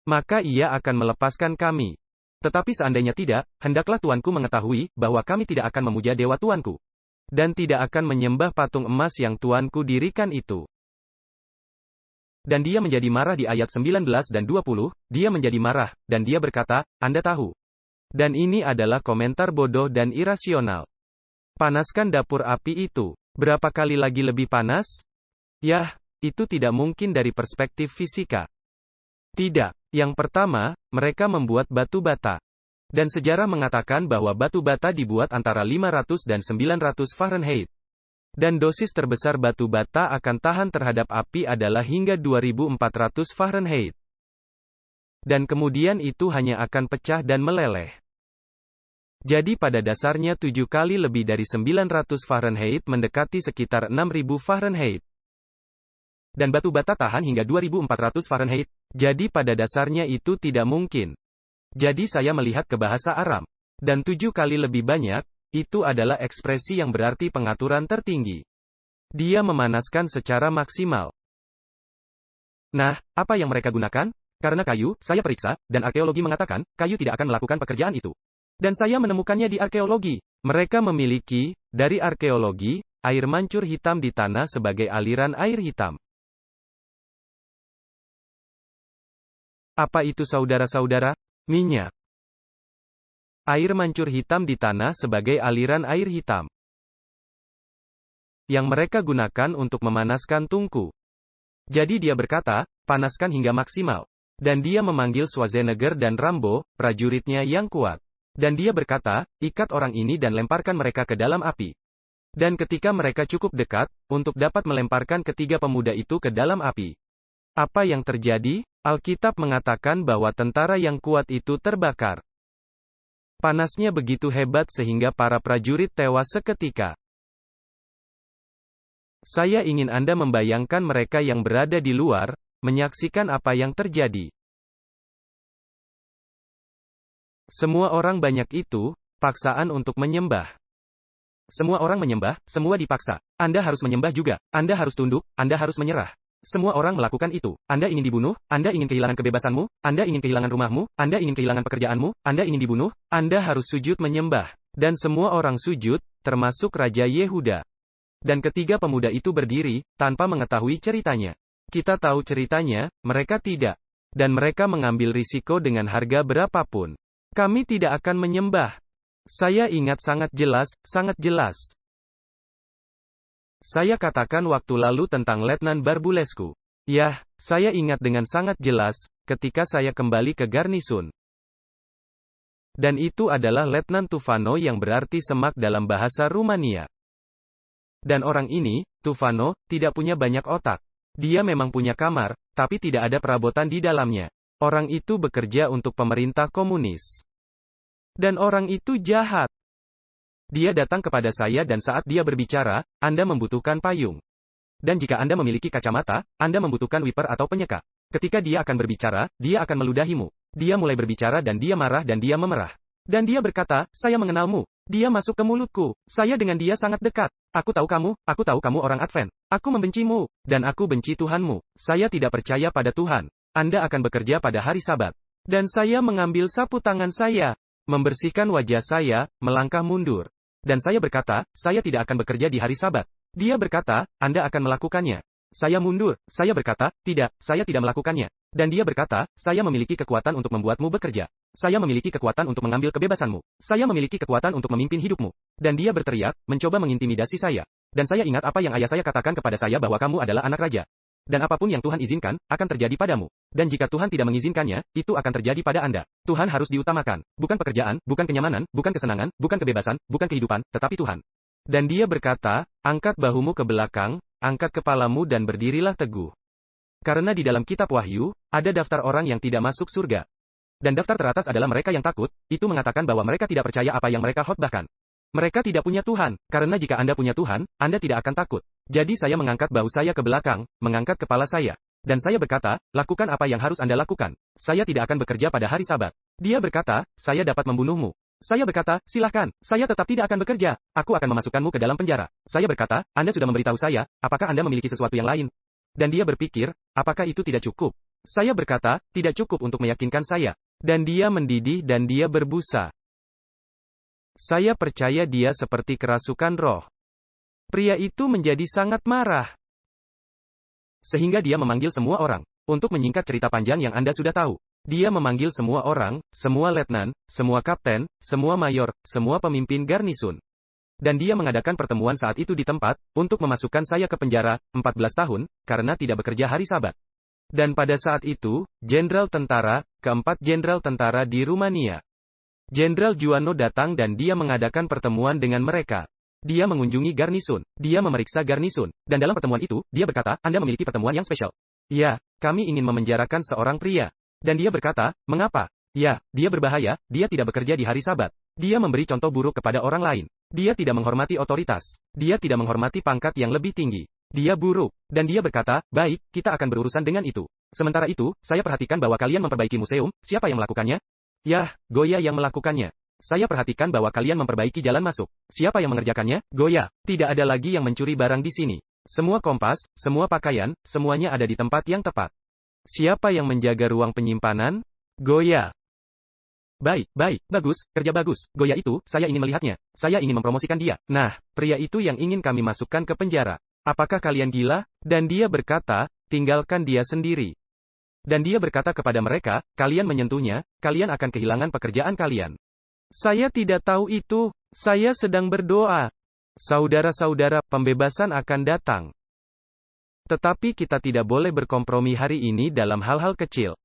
Maka ia akan melepaskan kami. Tetapi seandainya tidak, hendaklah tuanku mengetahui, bahwa kami tidak akan memuja dewa tuanku. Dan tidak akan menyembah patung emas yang tuanku dirikan itu. Dan dia menjadi marah di ayat 19 dan 20, dia menjadi marah, dan dia berkata, Anda tahu. Dan ini adalah komentar bodoh dan irasional. Panaskan dapur api itu. Berapa kali lagi lebih panas? Yah, itu tidak mungkin dari perspektif fisika. Tidak. Yang pertama, mereka membuat batu bata. Dan sejarah mengatakan bahwa batu bata dibuat antara 500 dan 900 Fahrenheit. Dan dosis terbesar batu bata akan tahan terhadap api adalah hingga 2400 Fahrenheit. Dan kemudian itu hanya akan pecah dan meleleh. Jadi pada dasarnya 7 kali lebih dari 900 Fahrenheit mendekati sekitar 6000 Fahrenheit. Dan batu bata tahan hingga 2400 Fahrenheit. Jadi pada dasarnya itu tidak mungkin. Jadi saya melihat ke bahasa Aram. Dan 7 kali lebih banyak, itu adalah ekspresi yang berarti pengaturan tertinggi. Dia memanaskan secara maksimal. Nah, apa yang mereka gunakan? Karena kayu, saya periksa, dan arkeologi mengatakan, kayu tidak akan melakukan pekerjaan itu. Dan saya menemukannya di arkeologi. Mereka memiliki, dari arkeologi, air mancur hitam di tanah sebagai aliran air hitam. Apa itu saudara-saudara? Minyak. Air mancur hitam di tanah sebagai aliran air hitam. Yang mereka gunakan untuk memanaskan tungku. Jadi dia berkata, panaskan hingga maksimal. Dan dia memanggil Schwarzenegger dan Rambo, prajuritnya yang kuat. Dan dia berkata, ikat orang ini dan lemparkan mereka ke dalam api. Dan ketika mereka cukup dekat, untuk dapat melemparkan ketiga pemuda itu ke dalam api. Apa yang terjadi? Alkitab mengatakan bahwa tentara yang kuat itu terbakar. Panasnya begitu hebat sehingga para prajurit tewas seketika. Saya ingin Anda membayangkan mereka yang berada di luar, menyaksikan apa yang terjadi. Semua orang banyak itu, paksaan untuk menyembah. Semua orang menyembah, semua dipaksa. Anda harus menyembah juga. Anda harus tunduk, Anda harus menyerah. Semua orang melakukan itu. Anda ingin dibunuh, Anda ingin kehilangan kebebasanmu, Anda ingin kehilangan rumahmu, Anda ingin kehilangan pekerjaanmu, Anda ingin dibunuh, Anda harus sujud menyembah. Dan semua orang sujud, termasuk Raja Yehuda. Dan ketiga pemuda itu berdiri, tanpa mengetahui ceritanya. Kita tahu ceritanya, mereka tidak. Dan mereka mengambil risiko dengan harga berapapun. Kami tidak akan menyembah. Saya ingat sangat jelas, sangat jelas. Saya katakan waktu lalu tentang Letnan Barbulescu. Yah, saya ingat dengan sangat jelas, ketika saya kembali ke garnisun. Dan itu adalah Letnan Tufano yang berarti semak dalam bahasa Rumania. Dan orang ini, Tufano, tidak punya banyak otak. Dia memang punya kamar, tapi tidak ada perabotan di dalamnya. Orang itu bekerja untuk pemerintah komunis. Dan orang itu jahat. Dia datang kepada saya dan saat dia berbicara, Anda membutuhkan payung. Dan jika Anda memiliki kacamata, Anda membutuhkan wiper atau penyeka. Ketika dia akan berbicara, dia akan meludahimu. Dia mulai berbicara dan dia marah dan dia memerah. Dan dia berkata, saya mengenalmu. Dia masuk ke mulutku. Saya dengan dia sangat dekat. Aku tahu kamu orang Advent. Aku membencimu, dan aku benci Tuhanmu. Saya tidak percaya pada Tuhan. Anda akan bekerja pada hari Sabat. Dan saya mengambil sapu tangan saya, membersihkan wajah saya, melangkah mundur. Dan saya berkata, saya tidak akan bekerja di hari Sabat. Dia berkata, Anda akan melakukannya. Saya mundur. Saya berkata, tidak, saya tidak melakukannya. Dan dia berkata, saya memiliki kekuatan untuk membuatmu bekerja. Saya memiliki kekuatan untuk mengambil kebebasanmu. Saya memiliki kekuatan untuk memimpin hidupmu. Dan dia berteriak, mencoba mengintimidasi saya. Dan saya ingat apa yang ayah saya katakan kepada saya bahwa kamu adalah anak raja. Dan apapun yang Tuhan izinkan, akan terjadi padamu. Dan jika Tuhan tidak mengizinkannya, itu akan terjadi pada Anda. Tuhan harus diutamakan. Bukan pekerjaan, bukan kenyamanan, bukan kesenangan, bukan kebebasan, bukan kehidupan, tetapi Tuhan. Dan dia berkata, angkat bahumu ke belakang, angkat kepalamu dan berdirilah teguh. Karena di dalam kitab Wahyu, ada daftar orang yang tidak masuk surga. Dan daftar teratas adalah mereka yang takut, itu mengatakan bahwa mereka tidak percaya apa yang mereka khotbahkan. Mereka tidak punya Tuhan, karena jika Anda punya Tuhan, Anda tidak akan takut. Jadi saya mengangkat bahu saya ke belakang, mengangkat kepala saya. Dan saya berkata, lakukan apa yang harus Anda lakukan. Saya tidak akan bekerja pada hari Sabat. Dia berkata, saya dapat membunuhmu. Saya berkata, silahkan, saya tetap tidak akan bekerja. Aku akan memasukkanmu ke dalam penjara. Saya berkata, Anda sudah memberitahu saya, apakah Anda memiliki sesuatu yang lain? Dan dia berpikir, apakah itu tidak cukup? Saya berkata, tidak cukup untuk meyakinkan saya. Dan dia mendidih dan dia berbusa. Saya percaya dia seperti kerasukan roh. Pria itu menjadi sangat marah. Sehingga dia memanggil semua orang. Untuk menyingkat cerita panjang yang Anda sudah tahu. Dia memanggil semua orang, semua letnan, semua kapten, semua mayor, semua pemimpin garnisun. Dan dia mengadakan pertemuan saat itu di tempat, untuk memasukkan saya ke penjara, 14 tahun, karena tidak bekerja hari Sabat. Dan pada saat itu, Jenderal Tentara, keempat Jenderal Tentara di Rumania. Jenderal Juano datang dan dia mengadakan pertemuan dengan mereka. Dia mengunjungi garnisun. Dia memeriksa garnisun. Dan dalam pertemuan itu, dia berkata, Anda memiliki pertemuan yang spesial. Ya, kami ingin memenjarakan seorang pria. Dan dia berkata, mengapa? Ya, dia berbahaya, dia tidak bekerja di hari Sabat. Dia memberi contoh buruk kepada orang lain. Dia tidak menghormati otoritas. Dia tidak menghormati pangkat yang lebih tinggi. Dia buruk. Dan dia berkata, baik, kita akan berurusan dengan itu. Sementara itu, saya perhatikan bahwa kalian memperbaiki museum, siapa yang melakukannya? Yah, Goya yang melakukannya. Saya perhatikan bahwa kalian memperbaiki jalan masuk. Siapa yang mengerjakannya? Goya. Tidak ada lagi yang mencuri barang di sini. Semua kompas, semua pakaian, semuanya ada di tempat yang tepat. Siapa yang menjaga ruang penyimpanan? Goya. Baik, bagus, kerja bagus. Goya itu, saya ingin melihatnya. Saya ingin mempromosikan dia. Nah, pria itu yang ingin kami masukkan ke penjara. Apakah kalian gila? Dan dia berkata, tinggalkan dia sendiri. Dan dia berkata kepada mereka, kalian menyentuhnya, kalian akan kehilangan pekerjaan kalian. Saya tidak tahu itu, saya sedang berdoa. Saudara-saudara, pembebasan akan datang. Tetapi kita tidak boleh berkompromi hari ini dalam hal-hal kecil.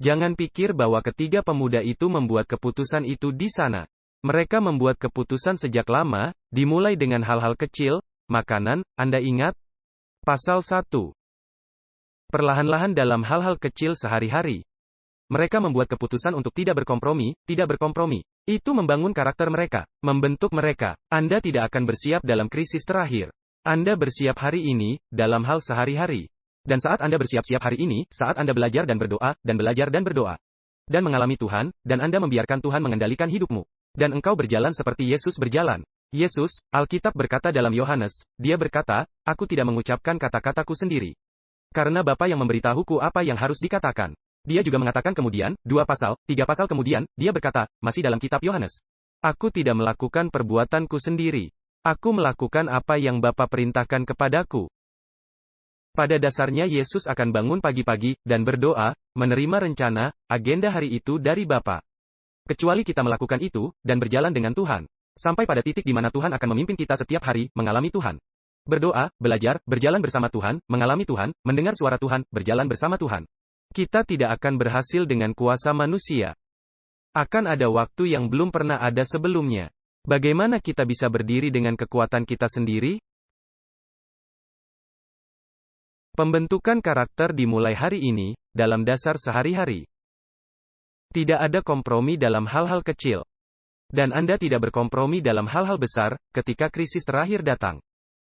Jangan pikir bahwa ketiga pemuda itu membuat keputusan itu di sana. Mereka membuat keputusan sejak lama, dimulai dengan hal-hal kecil, makanan, Anda ingat? Pasal 1. Perlahan-lahan dalam hal-hal kecil sehari-hari. Mereka membuat keputusan untuk tidak berkompromi. Itu membangun karakter mereka, membentuk mereka. Anda tidak akan bersiap dalam krisis terakhir. Anda bersiap hari ini, dalam hal sehari-hari. Dan saat Anda bersiap-siap hari ini, saat Anda belajar dan berdoa, dan belajar dan berdoa. Dan mengalami Tuhan, dan Anda membiarkan Tuhan mengendalikan hidupmu. Dan engkau berjalan seperti Yesus berjalan. Yesus, Alkitab berkata dalam Yohanes, dia berkata, aku tidak mengucapkan kata-kataku sendiri. Karena Bapa yang memberitahuku apa yang harus dikatakan. Dia juga mengatakan kemudian, 3 pasal kemudian, dia berkata, masih dalam kitab Yohanes. Aku tidak melakukan perbuatanku sendiri. Aku melakukan apa yang Bapa perintahkan kepadaku. Pada dasarnya Yesus akan bangun pagi-pagi, dan berdoa, menerima rencana, agenda hari itu dari Bapa. Kecuali kita melakukan itu, dan berjalan dengan Tuhan. Sampai pada titik di mana Tuhan akan memimpin kita setiap hari, mengalami Tuhan. Berdoa, belajar, berjalan bersama Tuhan, mengalami Tuhan, mendengar suara Tuhan, berjalan bersama Tuhan. Kita tidak akan berhasil dengan kuasa manusia. Akan ada waktu yang belum pernah ada sebelumnya. Bagaimana kita bisa berdiri dengan kekuatan kita sendiri? Pembentukan karakter dimulai hari ini, dalam dasar sehari-hari. Tidak ada kompromi dalam hal-hal kecil. Dan Anda tidak berkompromi dalam hal-hal besar, ketika krisis terakhir datang.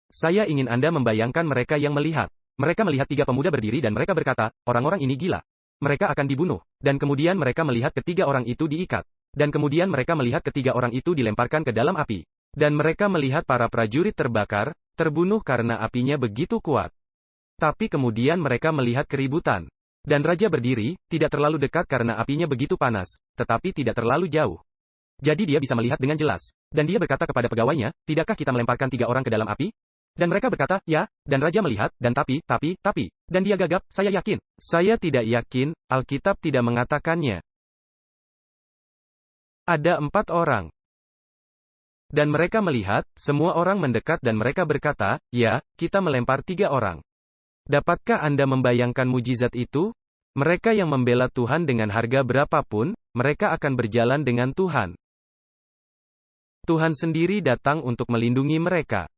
Saya ingin Anda membayangkan mereka yang melihat. Mereka melihat 3 pemuda berdiri dan mereka berkata, orang-orang ini gila. Mereka akan dibunuh. Dan kemudian mereka melihat ketiga orang itu diikat. Dan kemudian mereka melihat ketiga orang itu dilemparkan ke dalam api. Dan mereka melihat para prajurit terbakar, terbunuh karena apinya begitu kuat. Tapi kemudian mereka melihat keributan. Dan raja berdiri, tidak terlalu dekat karena apinya begitu panas, tetapi tidak terlalu jauh. Jadi dia bisa melihat dengan jelas. Dan dia berkata kepada pegawainya, tidakkah kita melemparkan 3 orang ke dalam api? Dan mereka berkata, ya, dan raja melihat, dan tapi, dan dia gagap, saya yakin. Saya tidak yakin, Alkitab tidak mengatakannya. Ada 4 orang. Dan mereka melihat, semua orang mendekat dan mereka berkata, ya, kita melempar 3 orang. Dapatkah Anda membayangkan mujizat itu? Mereka yang membela Tuhan dengan harga berapapun, mereka akan berjalan dengan Tuhan. Tuhan sendiri datang untuk melindungi mereka.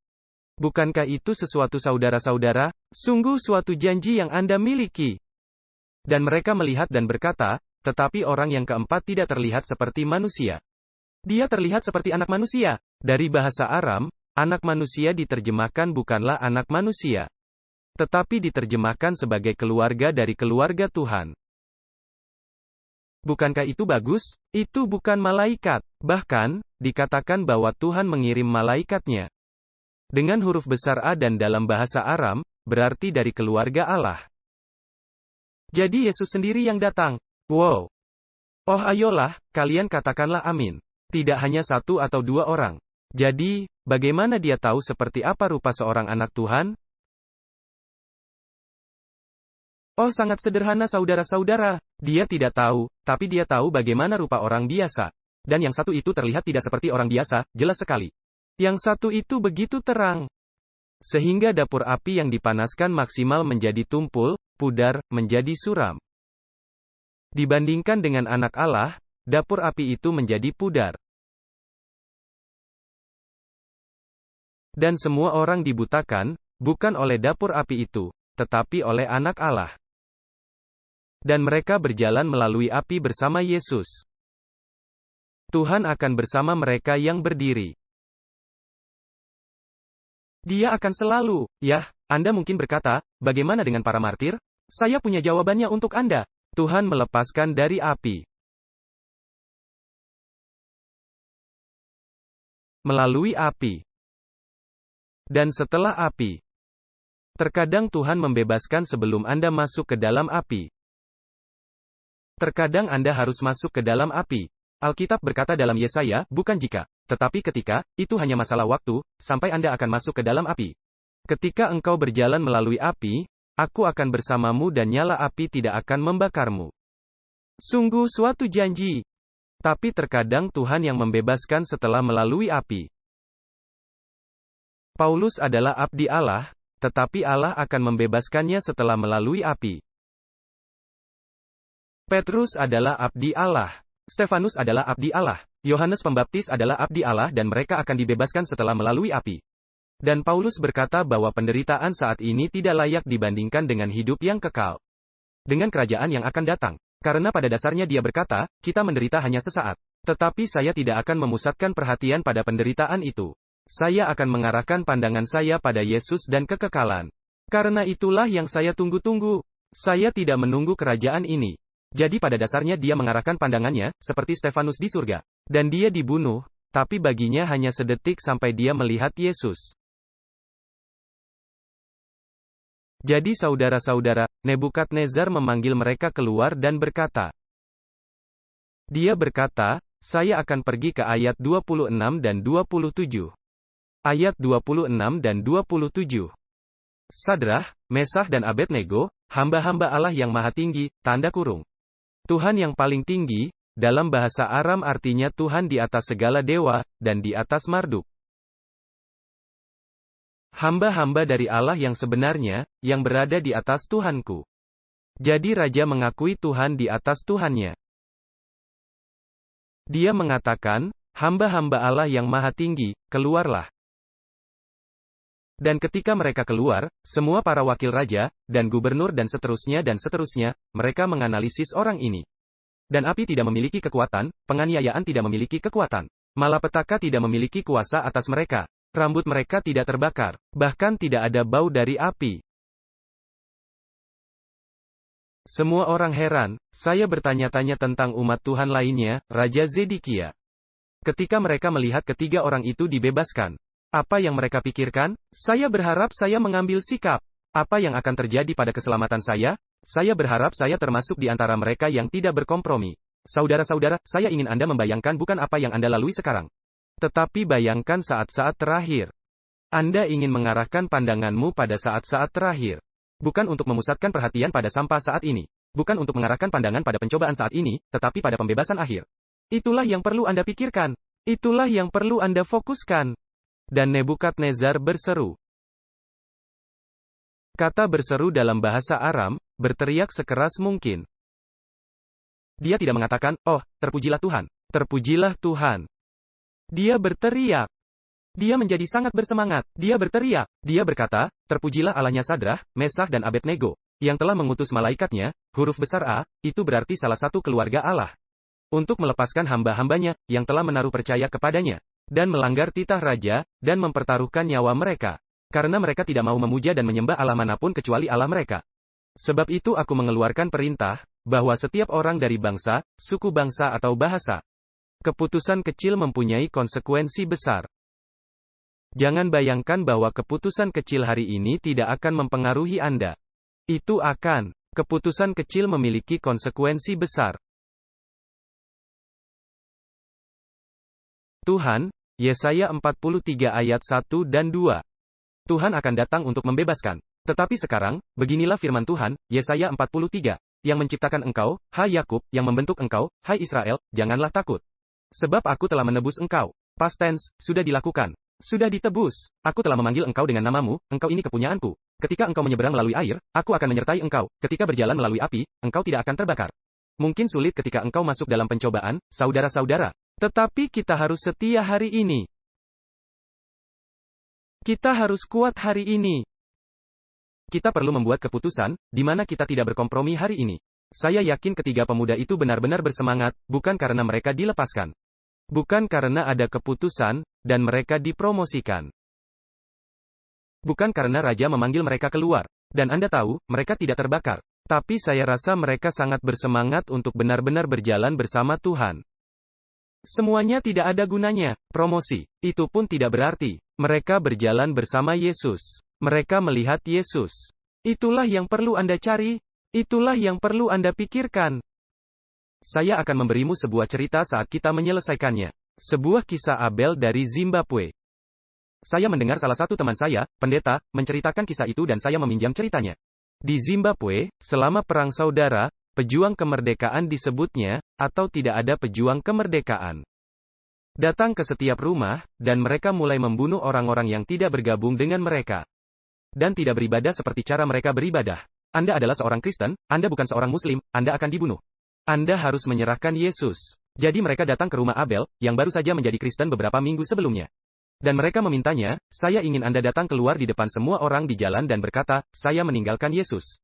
Bukankah itu sesuatu saudara-saudara? Sungguh suatu janji yang Anda miliki. Dan mereka melihat dan berkata, tetapi orang yang keempat tidak terlihat seperti manusia. Dia terlihat seperti anak manusia. Dari bahasa Aram, anak manusia diterjemahkan bukanlah anak manusia, tetapi diterjemahkan sebagai keluarga dari keluarga Tuhan. Bukankah itu bagus? Itu bukan malaikat. Bahkan, dikatakan bahwa Tuhan mengirim malaikatnya. Dengan huruf besar A dan dalam bahasa Aram, berarti dari keluarga Allah. Jadi Yesus sendiri yang datang. Wow. Oh ayolah, kalian katakanlah amin. Tidak hanya 1 atau 2 orang. Jadi, bagaimana dia tahu seperti apa rupa seorang anak Tuhan? Oh sangat sederhana saudara-saudara. Dia tidak tahu, tapi dia tahu bagaimana rupa orang biasa. Dan yang satu itu terlihat tidak seperti orang biasa, jelas sekali. Yang satu itu begitu terang. Sehingga dapur api yang dipanaskan maksimal menjadi tumpul, pudar, menjadi suram. Dibandingkan dengan anak Allah, dapur api itu menjadi pudar. Dan semua orang dibutakan, bukan oleh dapur api itu, tetapi oleh anak Allah. Dan mereka berjalan melalui api bersama Yesus. Tuhan akan bersama mereka yang berdiri. Dia akan selalu, ya, Anda mungkin berkata, bagaimana dengan para martir? Saya punya jawabannya untuk Anda. Tuhan melepaskan dari api. Melalui api. Dan setelah api. Terkadang Tuhan membebaskan sebelum Anda masuk ke dalam api. Terkadang Anda harus masuk ke dalam api. Alkitab berkata dalam Yesaya, bukan jika, tetapi ketika, itu hanya masalah waktu, sampai Anda akan masuk ke dalam api. Ketika engkau berjalan melalui api, aku akan bersamamu dan nyala api tidak akan membakarmu. Sungguh suatu janji. Tapi terkadang Tuhan yang membebaskan setelah melalui api. Paulus adalah abdi Allah, tetapi Allah akan membebaskannya setelah melalui api. Petrus adalah abdi Allah. Stefanus adalah abdi Allah. Yohanes Pembaptis adalah abdi Allah dan mereka akan dibebaskan setelah melalui api. Dan Paulus berkata bahwa penderitaan saat ini tidak layak dibandingkan dengan hidup yang kekal. Dengan kerajaan yang akan datang. Karena pada dasarnya dia berkata, kita menderita hanya sesaat. Tetapi saya tidak akan memusatkan perhatian pada penderitaan itu. Saya akan mengarahkan pandangan saya pada Yesus dan kekekalan. Karena itulah yang saya tunggu-tunggu. Saya tidak menunggu kerajaan ini. Jadi pada dasarnya dia mengarahkan pandangannya, seperti Stefanus di surga. Dan dia dibunuh, tapi baginya hanya sedetik sampai dia melihat Yesus. Jadi saudara-saudara, Nebukadnezar memanggil mereka keluar dan berkata. Dia berkata, saya akan pergi ke ayat 26 dan 27. Ayat 26 dan 27. Sadrah, Mesakh dan Abednego, hamba-hamba Allah yang maha tinggi, tanda kurung. Tuhan yang paling tinggi, dalam bahasa Aram artinya Tuhan di atas segala dewa, dan di atas Marduk. Hamba-hamba dari Allah yang sebenarnya, yang berada di atas Tuhanku. Jadi Raja mengakui Tuhan di atas Tuhannya. Dia mengatakan, hamba-hamba Allah yang maha tinggi, keluarlah. Dan ketika mereka keluar, semua para wakil raja, dan gubernur dan seterusnya, mereka menganalisis orang ini. Dan api tidak memiliki kekuatan, penganiayaan tidak memiliki kekuatan. Malapetaka tidak memiliki kuasa atas mereka. Rambut mereka tidak terbakar, bahkan tidak ada bau dari api. Semua orang heran, saya bertanya-tanya tentang umat Tuhan lainnya, Raja Zedekia. Ketika mereka melihat ketiga orang itu dibebaskan, apa yang mereka pikirkan? Saya berharap saya mengambil sikap. Apa yang akan terjadi pada keselamatan saya? Saya berharap saya termasuk di antara mereka yang tidak berkompromi. Saudara-saudara, saya ingin Anda membayangkan bukan apa yang Anda lalui sekarang. Tetapi bayangkan saat-saat terakhir. Anda ingin mengarahkan pandanganmu pada saat-saat terakhir. Bukan untuk memusatkan perhatian pada sampah saat ini. Bukan untuk mengarahkan pandangan pada pencobaan saat ini, tetapi pada pembebasan akhir. Itulah yang perlu Anda pikirkan. Itulah yang perlu Anda fokuskan. Dan Nebukadnezar berseru. Kata berseru dalam bahasa Aram, berteriak sekeras mungkin. Dia tidak mengatakan, oh, terpujilah Tuhan. Terpujilah Tuhan. Dia berteriak. Dia menjadi sangat bersemangat. Dia berteriak. Dia berkata, terpujilah Allahnya Sadrah, Mesakh dan Abednego, yang telah mengutus malaikatnya, huruf besar A, itu berarti salah satu keluarga Allah. Untuk melepaskan hamba-hambanya, yang telah menaruh percaya kepadanya, dan melanggar titah raja, dan mempertaruhkan nyawa mereka. Karena mereka tidak mau memuja dan menyembah Allah manapun kecuali Allah mereka. Sebab itu aku mengeluarkan perintah, bahwa setiap orang dari bangsa, suku bangsa atau bahasa, keputusan kecil mempunyai konsekuensi besar. Jangan bayangkan bahwa keputusan kecil hari ini tidak akan mempengaruhi Anda. Itu akan. Keputusan kecil memiliki konsekuensi besar. Tuhan, Yesaya 43 ayat 1 dan 2. Tuhan akan datang untuk membebaskan. Tetapi sekarang, beginilah firman Tuhan, Yesaya 43, yang menciptakan engkau, hai Yakub, yang membentuk engkau, hai Israel, janganlah takut. Sebab aku telah menebus engkau. Past tense, sudah dilakukan. Sudah ditebus. Aku telah memanggil engkau dengan namamu, engkau ini kepunyaanku. Ketika engkau menyeberang melalui air, aku akan menyertai engkau. Ketika berjalan melalui api, engkau tidak akan terbakar. Mungkin sulit ketika engkau masuk dalam pencobaan, saudara-saudara. Tetapi kita harus setia hari ini. Kita harus kuat hari ini. Kita perlu membuat keputusan, di mana kita tidak berkompromi hari ini. Saya yakin ketiga pemuda itu benar-benar bersemangat, bukan karena mereka dilepaskan. Bukan karena ada keputusan, dan mereka dipromosikan. Bukan karena raja memanggil mereka keluar. Dan Anda tahu, mereka tidak terbakar. Tapi saya rasa mereka sangat bersemangat untuk benar-benar berjalan bersama Tuhan. Semuanya tidak ada gunanya. Promosi. Itu pun tidak berarti. Mereka berjalan bersama Yesus. Mereka melihat Yesus. Itulah yang perlu Anda cari. Itulah yang perlu Anda pikirkan. Saya akan memberimu sebuah cerita saat kita menyelesaikannya. Sebuah kisah Abel dari Zimbabwe. Saya mendengar salah satu teman saya, pendeta, menceritakan kisah itu dan saya meminjam ceritanya. Di Zimbabwe, selama Perang Saudara, pejuang kemerdekaan disebutnya, atau tidak ada pejuang kemerdekaan. Datang ke setiap rumah, dan mereka mulai membunuh orang-orang yang tidak bergabung dengan mereka. Dan tidak beribadah seperti cara mereka beribadah. Anda adalah seorang Kristen, Anda bukan seorang Muslim, Anda akan dibunuh. Anda harus menyerahkan Yesus. Jadi mereka datang ke rumah Abel, yang baru saja menjadi Kristen beberapa minggu sebelumnya. Dan mereka memintanya, saya ingin Anda datang keluar di depan semua orang di jalan dan berkata, saya meninggalkan Yesus.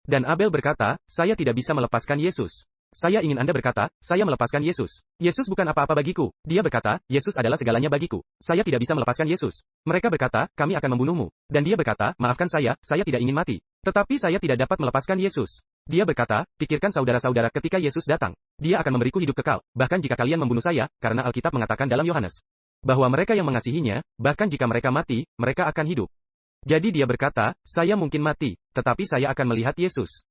Dan Abel berkata, saya tidak bisa melepaskan Yesus. Saya ingin Anda berkata, saya melepaskan Yesus. Yesus bukan apa-apa bagiku. Dia berkata, Yesus adalah segalanya bagiku. Saya tidak bisa melepaskan Yesus. Mereka berkata, kami akan membunuhmu. Dan dia berkata, maafkan saya tidak ingin mati. Tetapi saya tidak dapat melepaskan Yesus. Dia berkata, pikirkan saudara-saudara ketika Yesus datang. Dia akan memberiku hidup kekal, bahkan jika kalian membunuh saya, karena Alkitab mengatakan dalam Yohanes, bahwa mereka yang mengasihinya, bahkan jika mereka mati, mereka akan hidup. Jadi dia berkata, saya mungkin mati, tetapi saya akan melihat Yesus.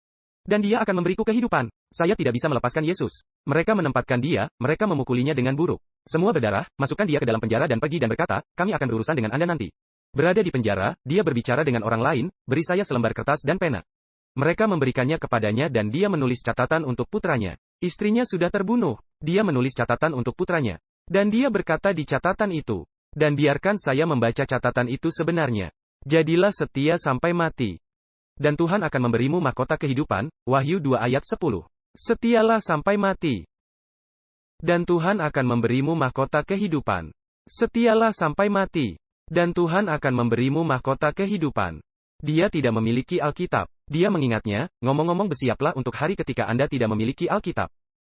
Dan dia akan memberiku kehidupan. Saya tidak bisa melepaskan Yesus. Mereka menempatkan dia, mereka memukulinya dengan buruk. Semua berdarah, masukkan dia ke dalam penjara dan pergi dan berkata, kami akan berurusan dengan Anda nanti. Berada di penjara, dia berbicara dengan orang lain, beri saya selembar kertas dan pena. Mereka memberikannya kepadanya dan dia menulis catatan untuk putranya. Istrinya sudah terbunuh. Dia menulis catatan untuk putranya. Dan dia berkata di catatan itu, dan biarkan saya membaca catatan itu sebenarnya. Jadilah setia sampai mati. Dan Tuhan akan memberimu mahkota kehidupan, Wahyu 2 ayat 10. Setialah sampai mati. Dan Tuhan akan memberimu mahkota kehidupan. Setialah sampai mati. Dan Tuhan akan memberimu mahkota kehidupan. Dia tidak memiliki Alkitab. Dia mengingatnya, ngomong-ngomong bersiaplah untuk hari ketika Anda tidak memiliki Alkitab.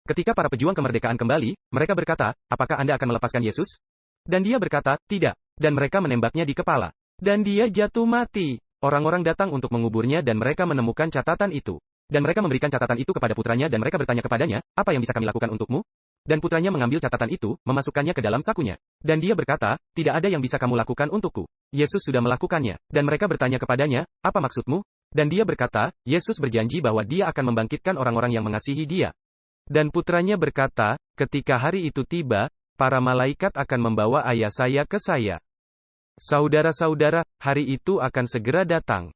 Ketika para pejuang kemerdekaan kembali, mereka berkata, apakah Anda akan melepaskan Yesus? Dan dia berkata, tidak. Dan mereka menembaknya di kepala. Dan dia jatuh mati. Orang-orang datang untuk menguburnya dan mereka menemukan catatan itu. Dan mereka memberikan catatan itu kepada putranya dan mereka bertanya kepadanya, apa yang bisa kami lakukan untukmu? Dan putranya mengambil catatan itu, memasukkannya ke dalam sakunya. Dan dia berkata, tidak ada yang bisa kamu lakukan untukku. Yesus sudah melakukannya. Dan mereka bertanya kepadanya, apa maksudmu? Dan dia berkata, Yesus berjanji bahwa dia akan membangkitkan orang-orang yang mengasihi dia. Dan putranya berkata, ketika hari itu tiba, para malaikat akan membawa ayah saya ke saya. Saudara-saudara, hari itu akan segera datang.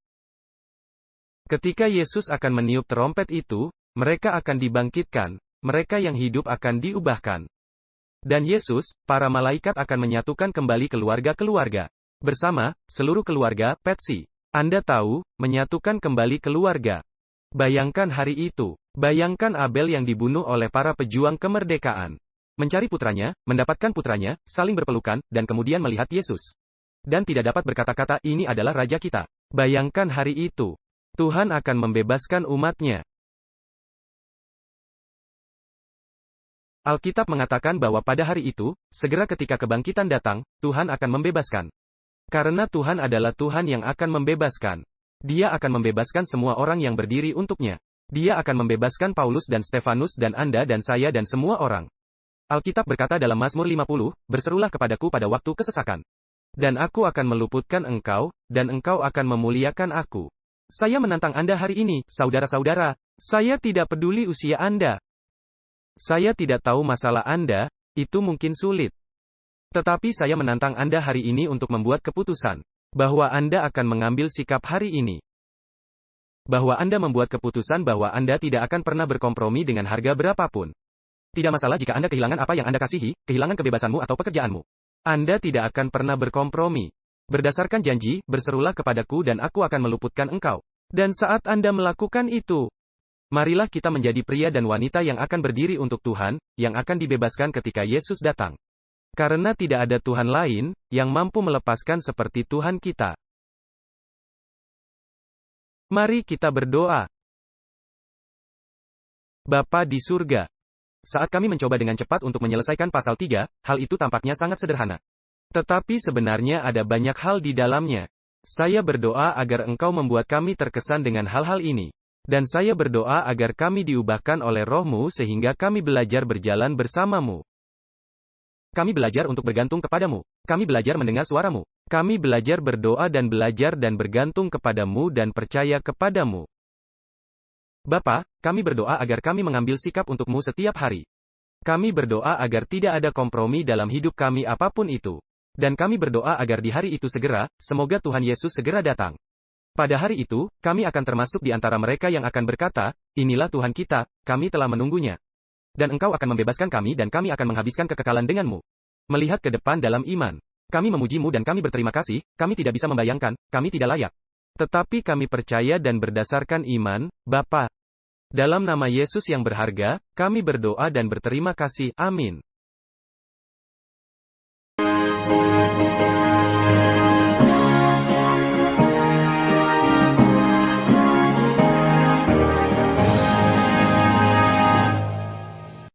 Ketika Yesus akan meniup terompet itu, mereka akan dibangkitkan, mereka yang hidup akan diubahkan. Dan Yesus, para malaikat akan menyatukan kembali keluarga-keluarga. Bersama, seluruh keluarga, Patsy. Anda tahu, menyatukan kembali keluarga. Bayangkan hari itu. Bayangkan Abel yang dibunuh oleh para pejuang kemerdekaan. Mencari putranya, mendapatkan putranya, saling berpelukan, dan kemudian melihat Yesus. Dan tidak dapat berkata-kata, ini adalah Raja kita. Bayangkan hari itu. Tuhan akan membebaskan umatnya. Alkitab mengatakan bahwa pada hari itu, segera ketika kebangkitan datang, Tuhan akan membebaskan. Karena Tuhan adalah Tuhan yang akan membebaskan. Dia akan membebaskan semua orang yang berdiri untuknya. Dia akan membebaskan Paulus dan Stefanus dan Anda dan saya dan semua orang. Alkitab berkata dalam Mazmur 50, berserulah kepadaku pada waktu kesesakan. Dan aku akan meluputkan engkau, dan engkau akan memuliakan aku. Saya menantang Anda hari ini, saudara-saudara. Saya tidak peduli usia Anda. Saya tidak tahu masalah Anda, itu mungkin sulit. Tetapi saya menantang Anda hari ini untuk membuat keputusan. Bahwa Anda akan mengambil sikap hari ini. Bahwa Anda membuat keputusan bahwa Anda tidak akan pernah berkompromi dengan harga berapapun. Tidak masalah jika Anda kehilangan apa yang Anda kasihi, kehilangan kebebasanmu atau pekerjaanmu. Anda tidak akan pernah berkompromi. Berdasarkan janji, berserulah kepadaku dan aku akan meluputkan engkau. Dan saat Anda melakukan itu, marilah kita menjadi pria dan wanita yang akan berdiri untuk Tuhan, yang akan dibebaskan ketika Yesus datang. Karena tidak ada Tuhan lain, yang mampu melepaskan seperti Tuhan kita. Mari kita berdoa. Bapa di surga. Saat kami mencoba dengan cepat untuk menyelesaikan pasal 3, hal itu tampaknya sangat sederhana. Tetapi sebenarnya ada banyak hal di dalamnya. Saya berdoa agar Engkau membuat kami terkesan dengan hal-hal ini. Dan saya berdoa agar kami diubahkan oleh Roh-Mu sehingga kami belajar berjalan bersama-Mu. Kami belajar untuk bergantung kepadamu. Kami belajar mendengar suara-Mu. Kami belajar berdoa dan belajar dan bergantung kepadamu dan percaya kepadamu. Bapa, kami berdoa agar kami mengambil sikap untuk-Mu setiap hari. Kami berdoa agar tidak ada kompromi dalam hidup kami apapun itu. Dan kami berdoa agar di hari itu segera, semoga Tuhan Yesus segera datang. Pada hari itu, kami akan termasuk di antara mereka yang akan berkata, inilah Tuhan kita, kami telah menunggunya. Dan Engkau akan membebaskan kami dan kami akan menghabiskan kekekalan dengan-Mu. Melihat ke depan dalam iman. Kami memuji-Mu dan kami berterima kasih, kami tidak bisa membayangkan, kami tidak layak. Tetapi kami percaya dan berdasarkan iman, Bapa. Dalam nama Yesus yang berharga, kami berdoa dan berterima kasih. Amin.